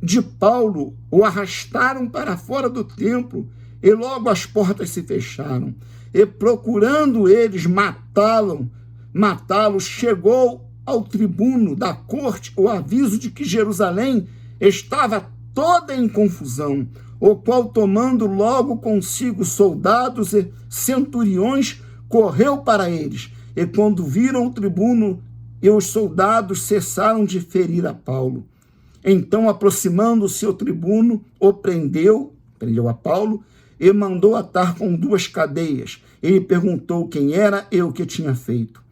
de Paulo, o arrastaram para fora do templo, e logo as portas se fecharam, e procurando eles matá-lo, chegou ao tribuno da corte o aviso de que Jerusalém estava toda em confusão, o qual, tomando logo consigo soldados e centuriões, correu para eles, e quando viram o tribuno e os soldados, cessaram de ferir a Paulo. Então, aproximando-se o tribuno, o prendeu a Paulo, e mandou atar com 2 cadeias. Ele perguntou quem era e o que tinha feito.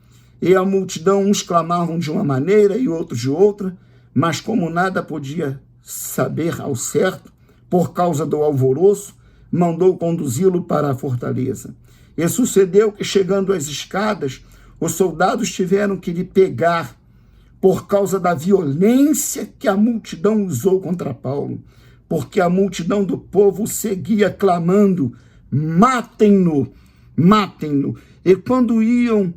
E a multidão, uns clamavam de uma maneira e outros de outra, mas como nada podia saber ao certo, por causa do alvoroço, mandou conduzi-lo para a fortaleza. E sucedeu que, chegando às escadas, os soldados tiveram que lhe pegar, por causa da violência que a multidão usou contra Paulo, porque a multidão do povo seguia clamando: matem-no, matem-no. E quando iam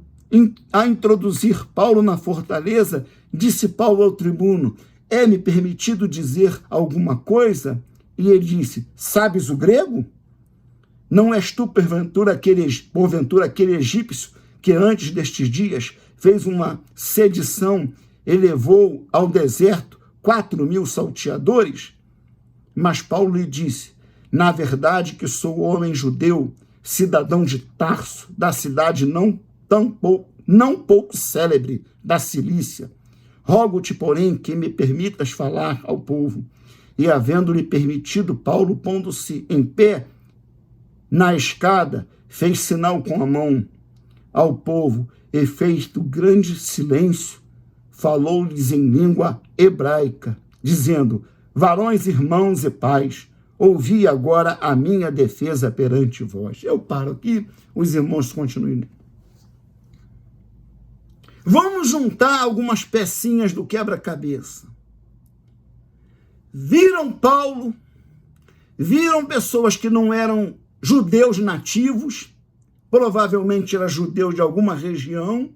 a introduzir Paulo na fortaleza, disse Paulo ao tribuno: é-me permitido dizer alguma coisa? E ele disse: sabes o grego? Não és tu, porventura, aquele egípcio que antes destes dias fez uma sedição e levou ao deserto 4.000 salteadores? Mas Paulo lhe disse: na verdade que sou homem judeu, cidadão de Tarso, da cidade não pouco célebre da Cilícia. Rogo-te, porém, que me permitas falar ao povo. E, havendo-lhe permitido, Paulo, pondo-se em pé na escada, fez sinal com a mão ao povo, e feito grande silêncio, falou-lhes em língua hebraica, dizendo: varões, irmãos e pais, ouvi agora a minha defesa perante vós. Eu paro aqui, os irmãos continuem. Vamos juntar algumas pecinhas do quebra-cabeça. Viram Paulo, viram pessoas que não eram judeus nativos, provavelmente era judeu de alguma região,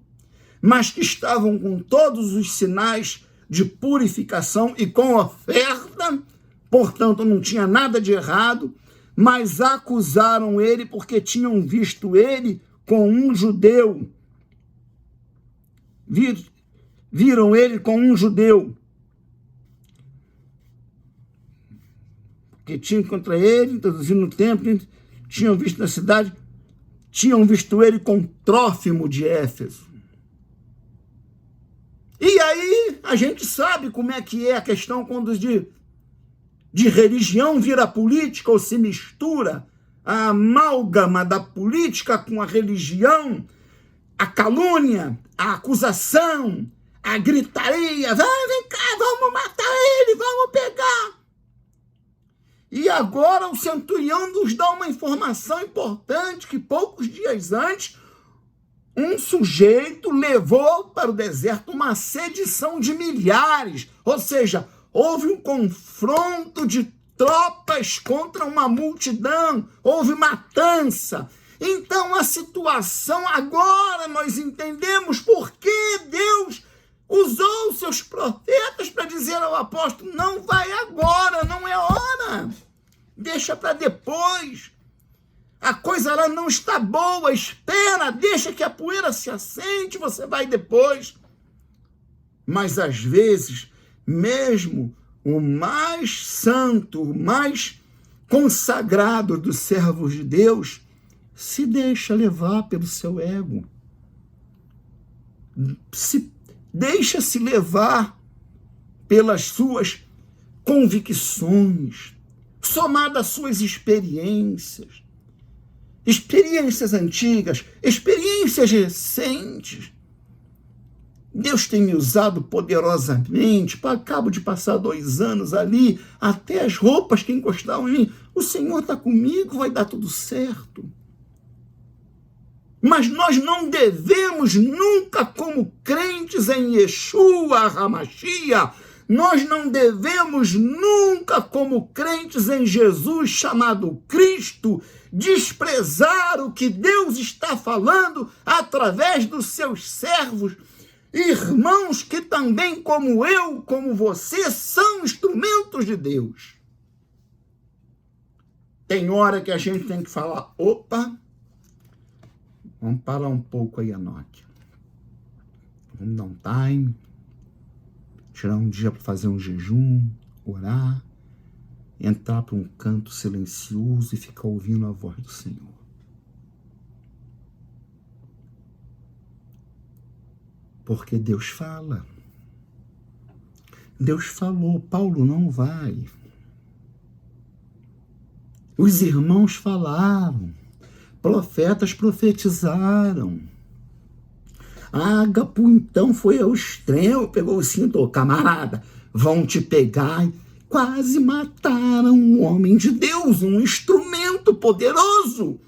mas que estavam com todos os sinais de purificação e com oferta, portanto não tinha nada de errado, mas acusaram ele porque tinham visto ele com um judeu. Viram ele com um judeu, que tinham contra ele, introduzindo no templo, tinham visto na cidade, tinham visto ele com Trófimo de Éfeso. E aí a gente sabe como é que é a questão quando de religião vira política, ou se mistura a amálgama da política com a religião, a calúnia, a acusação, a gritaria: vem cá, vamos matar ele, vamos pegar. E agora o centurião nos dá uma informação importante, que poucos dias antes, um sujeito levou para o deserto uma sedição de milhares, ou seja, houve um confronto de tropas contra uma multidão, houve matança. Então a situação, agora nós entendemos por que Deus usou os seus profetas para dizer ao apóstolo: não vai agora, não é hora, deixa para depois, a coisa lá não está boa, espera, deixa que a poeira se assente, você vai depois. Mas às vezes, mesmo o mais santo, o mais consagrado dos servos de Deus se deixa levar pelo seu ego, deixa-se levar pelas suas convicções, somada às suas experiências antigas, experiências recentes. Deus tem me usado poderosamente, acabo de passar 2 anos ali, até as roupas que encostavam em mim, o Senhor está comigo, vai dar tudo certo. Mas nós não devemos nunca, como crentes em Yeshua HaMashiach, nós não devemos nunca, como crentes em Jesus chamado Cristo, desprezar o que Deus está falando através dos seus servos, irmãos que também, como eu, como você, são instrumentos de Deus. Tem hora que a gente tem que falar, opa, vamos parar um pouco aí, Enoque. Vamos dar um time, tirar um dia para fazer um jejum, orar, entrar para um canto silencioso e ficar ouvindo a voz do Senhor. Porque Deus fala. Deus falou, Paulo não vai. Os irmãos falaram, profetas profetizaram. Ágapo, então, foi ao extremo, pegou o cinto, camarada, vão te pegar. Quase mataram um homem de Deus, um instrumento poderoso.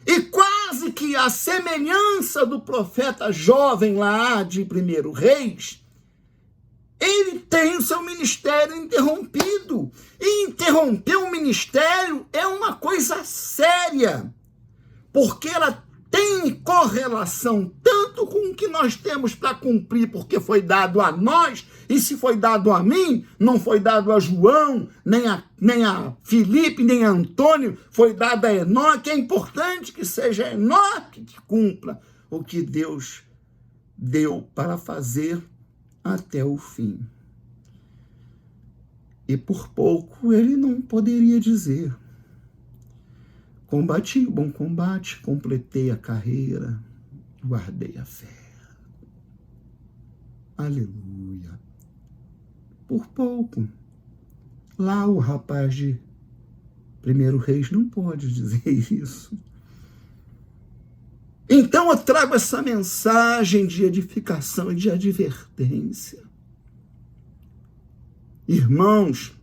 E quase que a semelhança do profeta jovem lá de 1 Reis, ele tem o seu ministério interrompido. E interromper o ministério é uma coisa séria, porque ela tem correlação tanto com o que nós temos para cumprir, porque foi dado a nós, e se foi dado a mim, não foi dado a João, nem a Filipe, nem a Antônio, foi dado a Enoque. É importante que seja Enoque que cumpra o que Deus deu para fazer até o fim. E por pouco ele não poderia dizer: combati o bom combate, completei a carreira, guardei a fé. Aleluia. Por pouco. Lá o rapaz de 1 Reis não pode dizer isso. Então eu trago essa mensagem de edificação e de advertência. Irmãos,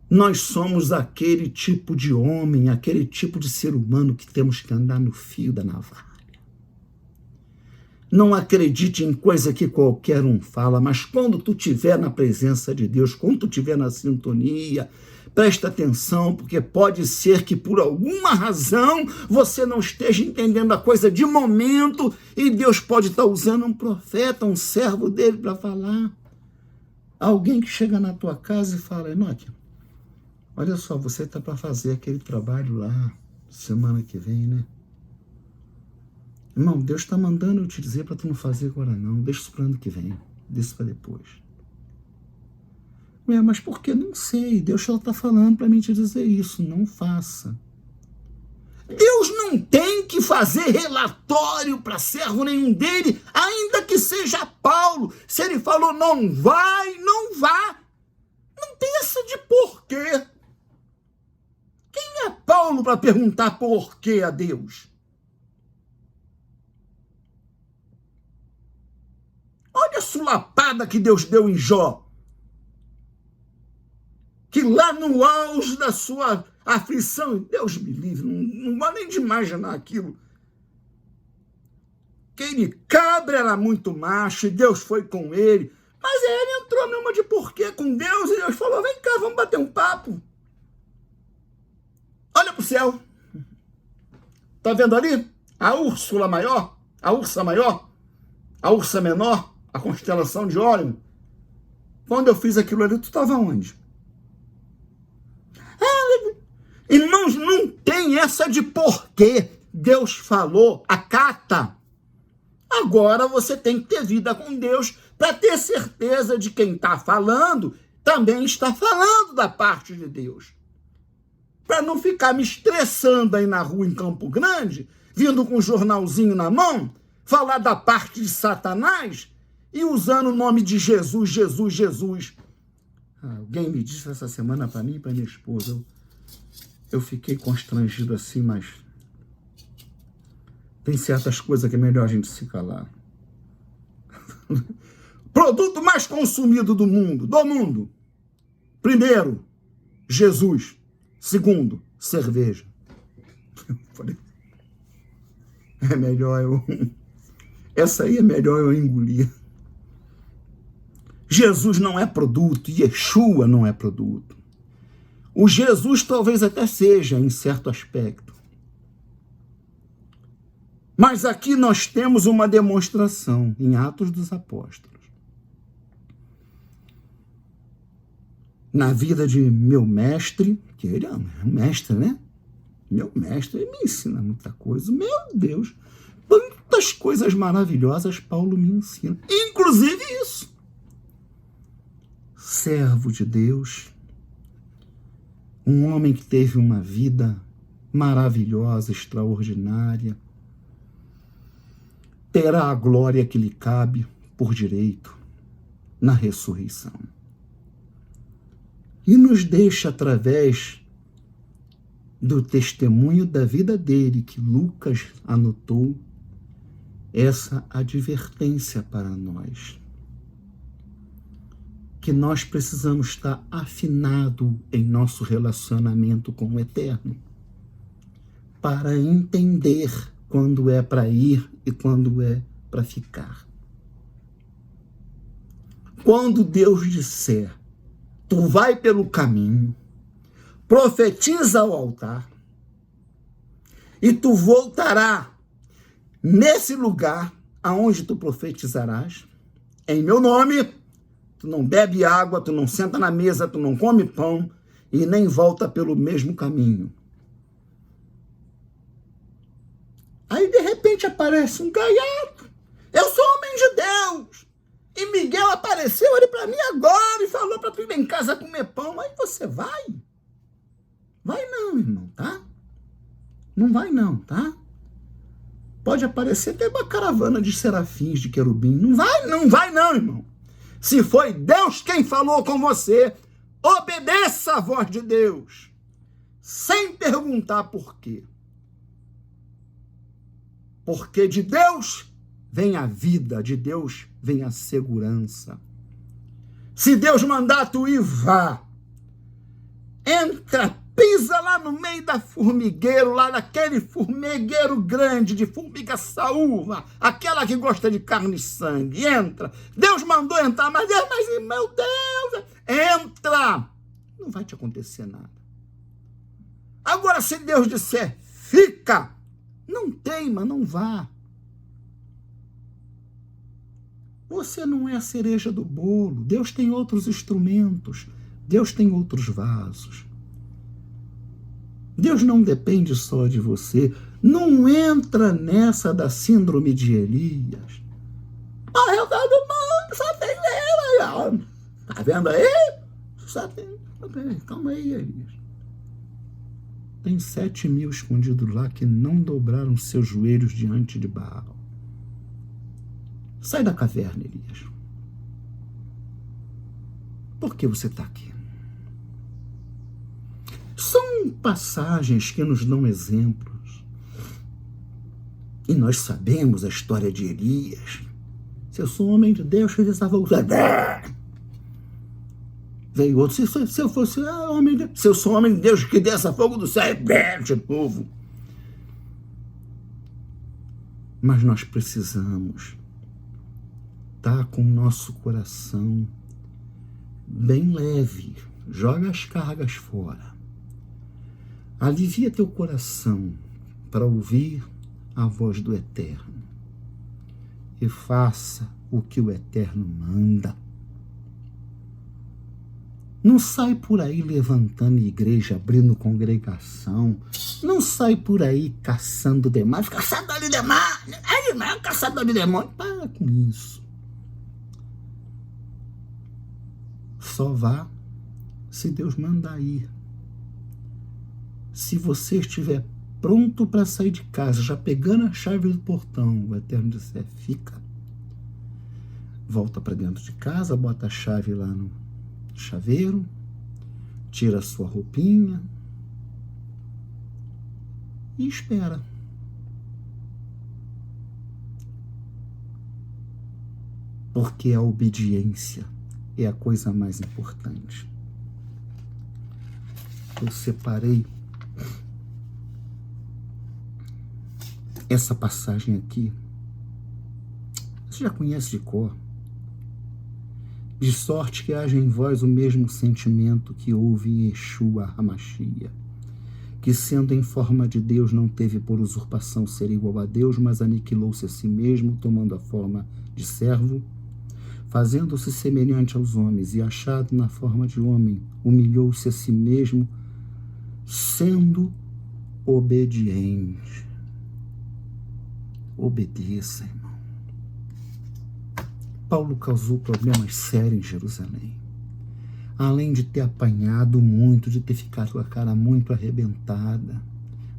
nós somos aquele tipo de homem, aquele tipo de ser humano que temos que andar no fio da navalha. Não acredite em coisa que qualquer um fala, mas quando tu estiver na presença de Deus, quando tu estiver na sintonia, presta atenção, porque pode ser que por alguma razão você não esteja entendendo a coisa de momento e Deus pode estar usando um profeta, um servo dele para falar. Alguém que chega na tua casa e fala: Enoque, olha só, você está para fazer aquele trabalho lá semana que vem, né? Irmão, Deus está mandando eu te dizer para tu não fazer agora não, deixa isso para ano que vem, deixa isso para depois. Mas por que? Não sei, Deus só está falando para mim te dizer isso, não faça. Deus não tem que fazer relatório para servo nenhum dele, ainda que seja Paulo. Se ele falou não vai, não vá. Não tem essa de porquê. Quem é Paulo para perguntar porquê a Deus? Olha a sulapada que Deus deu em Jó. Que lá no auge da sua aflição, Deus me livre, não vou nem de imaginar aquilo. Aquele cabra era muito macho e Deus foi com ele. Mas ele entrou numa de porquê com Deus e Deus falou: vem cá, vamos bater um papo. Olha para o céu. Está vendo ali? A Úrsula maior, a Ursa maior, a Ursa menor, a constelação de Órion. Quando eu fiz aquilo ali, tu estava onde? Irmãos, não tem essa de porquê. Deus falou, acata. Agora você tem que ter vida com Deus para ter certeza de quem está falando também está falando da parte de Deus. Para não ficar me estressando aí na rua em Campo Grande, vindo com um jornalzinho na mão, falar da parte de Satanás e usando o nome de Jesus, Jesus, Jesus. Alguém me disse essa semana para mim e para minha esposa, eu fiquei constrangido assim, mas tem certas coisas que é melhor a gente se calar. Produto mais consumido do mundo. Primeiro, Jesus. Segundo, cerveja. Eu falei, é melhor eu... Essa aí é melhor eu engolir. Jesus não é produto, Yeshua não é produto. O Jesus talvez até seja, em certo aspecto. Mas aqui nós temos uma demonstração em Atos dos Apóstolos. Na vida de meu mestre, que ele é um mestre, né? Meu mestre, ele me ensina muita coisa. Meu Deus, quantas coisas maravilhosas Paulo me ensina. Inclusive isso. Servo de Deus, um homem que teve uma vida maravilhosa, extraordinária, terá a glória que lhe cabe por direito na ressurreição. E nos deixa, através do testemunho da vida dele, que Lucas anotou, essa advertência para nós. Que nós precisamos estar afinado em nosso relacionamento com o Eterno, para entender quando é para ir e quando é para ficar. Quando Deus disser, tu vai pelo caminho, profetiza ao altar, e tu voltará nesse lugar aonde tu profetizarás, em meu nome, tu não bebe água, tu não senta na mesa, tu não come pão, e nem volta pelo mesmo caminho. Aí, de repente, aparece um gaiato. Eu sou homem de Deus. E Miguel apareceu ali para mim agora e falou para tu ir em casa comer pão. Aí você vai? Vai não, irmão, tá? Não vai não, tá? Pode aparecer até uma caravana de serafins, de querubim. Não vai não, irmão. Se foi Deus quem falou com você, obedeça a voz de Deus, sem perguntar por quê. Porque de Deus vem a vida, de Deus vem a segurança. Se Deus mandar tu ir, vá. Entra, pisa lá no meio da formigueiro, lá daquele formigueiro grande de formiga saúva, aquela que gosta de carne e sangue. Entra. Deus mandou entrar, mas meu Deus, entra. Não vai te acontecer nada. Agora, se Deus disser, fica, não teima, não vá. Você não é a cereja do bolo. Deus tem outros instrumentos. Deus tem outros vasos. Deus não depende só de você. Não entra nessa da síndrome de Elias. Ao redor do mundo só tem ele. Tá vendo aí? Só tem. Calma aí, Elias. Tem 7.000 escondidos lá que não dobraram seus joelhos diante de Baal. Sai da caverna, Elias. Por que você está aqui? São passagens que nos dão exemplos. E nós sabemos a história de Elias. Se eu sou homem de Deus, ele estava usando. Veio outro. Se eu fosse homem de Deus, se eu sou homem de Deus, que desça fogo do céu, de novo. Mas nós precisamos estar com o nosso coração bem leve. Joga as cargas fora. Alivia teu coração para ouvir a voz do Eterno. E faça o que o Eterno manda. Não sai por aí levantando igreja, abrindo congregação. Não sai por aí caçando demônios. Caçador de demônio. Aí não é caçador de demônio. Para com isso. Só vá se Deus mandar ir. Se você estiver pronto para sair de casa, já pegando a chave do portão, o Eterno disser, fica. Volta para dentro de casa, bota a chave lá no chaveiro, tira a sua roupinha e espera. Porque a obediência é a coisa mais importante. Eu separei essa passagem aqui. Você já conhece de cor. de sorte que haja em vós o mesmo sentimento que houve em Yeshua HaMashiach, que sendo em forma de Deus não teve por usurpação ser igual a Deus, mas aniquilou-se a si mesmo, tomando a forma de servo, fazendo-se semelhante aos homens, e achado na forma de homem, humilhou-se a si mesmo, sendo obediente. Obedeça, irmão. Paulo causou problemas sérios em Jerusalém. Além de ter apanhado muito, de ter ficado com a cara muito arrebentada,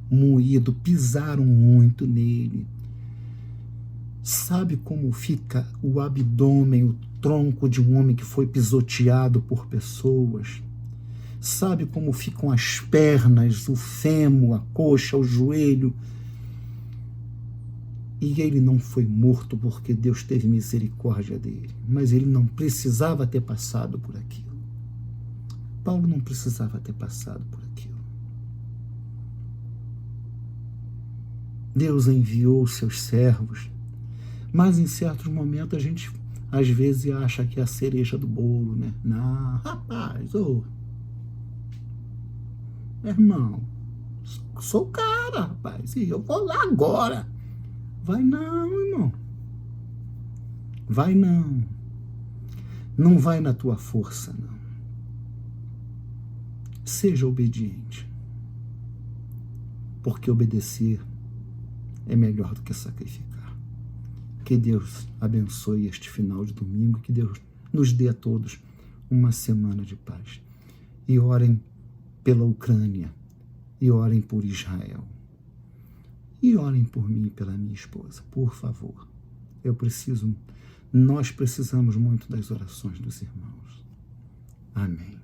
moído, pisaram muito nele. Sabe como fica o abdômen, o tronco de um homem que foi pisoteado por pessoas? Sabe como ficam as pernas, o fêmur, a coxa, o joelho? E ele não foi morto porque Deus teve misericórdia dele, mas ele não precisava ter passado por aquilo. Paulo não precisava ter passado por aquilo. Deus enviou os seus servos, mas em certos momentos a gente às vezes acha que é a cereja do bolo, né? Não, rapaz, meu irmão, sou o cara, rapaz, e eu vou lá agora. Vai não, irmão. Vai não. Não vai na tua força, não. Seja obediente. Porque obedecer é melhor do que sacrificar. Que Deus abençoe este final de domingo, que Deus nos dê a todos uma semana de paz. E orem pela Ucrânia, e orem por Israel. E orem por mim e pela minha esposa, por favor. Nós precisamos muito das orações dos irmãos. Amém.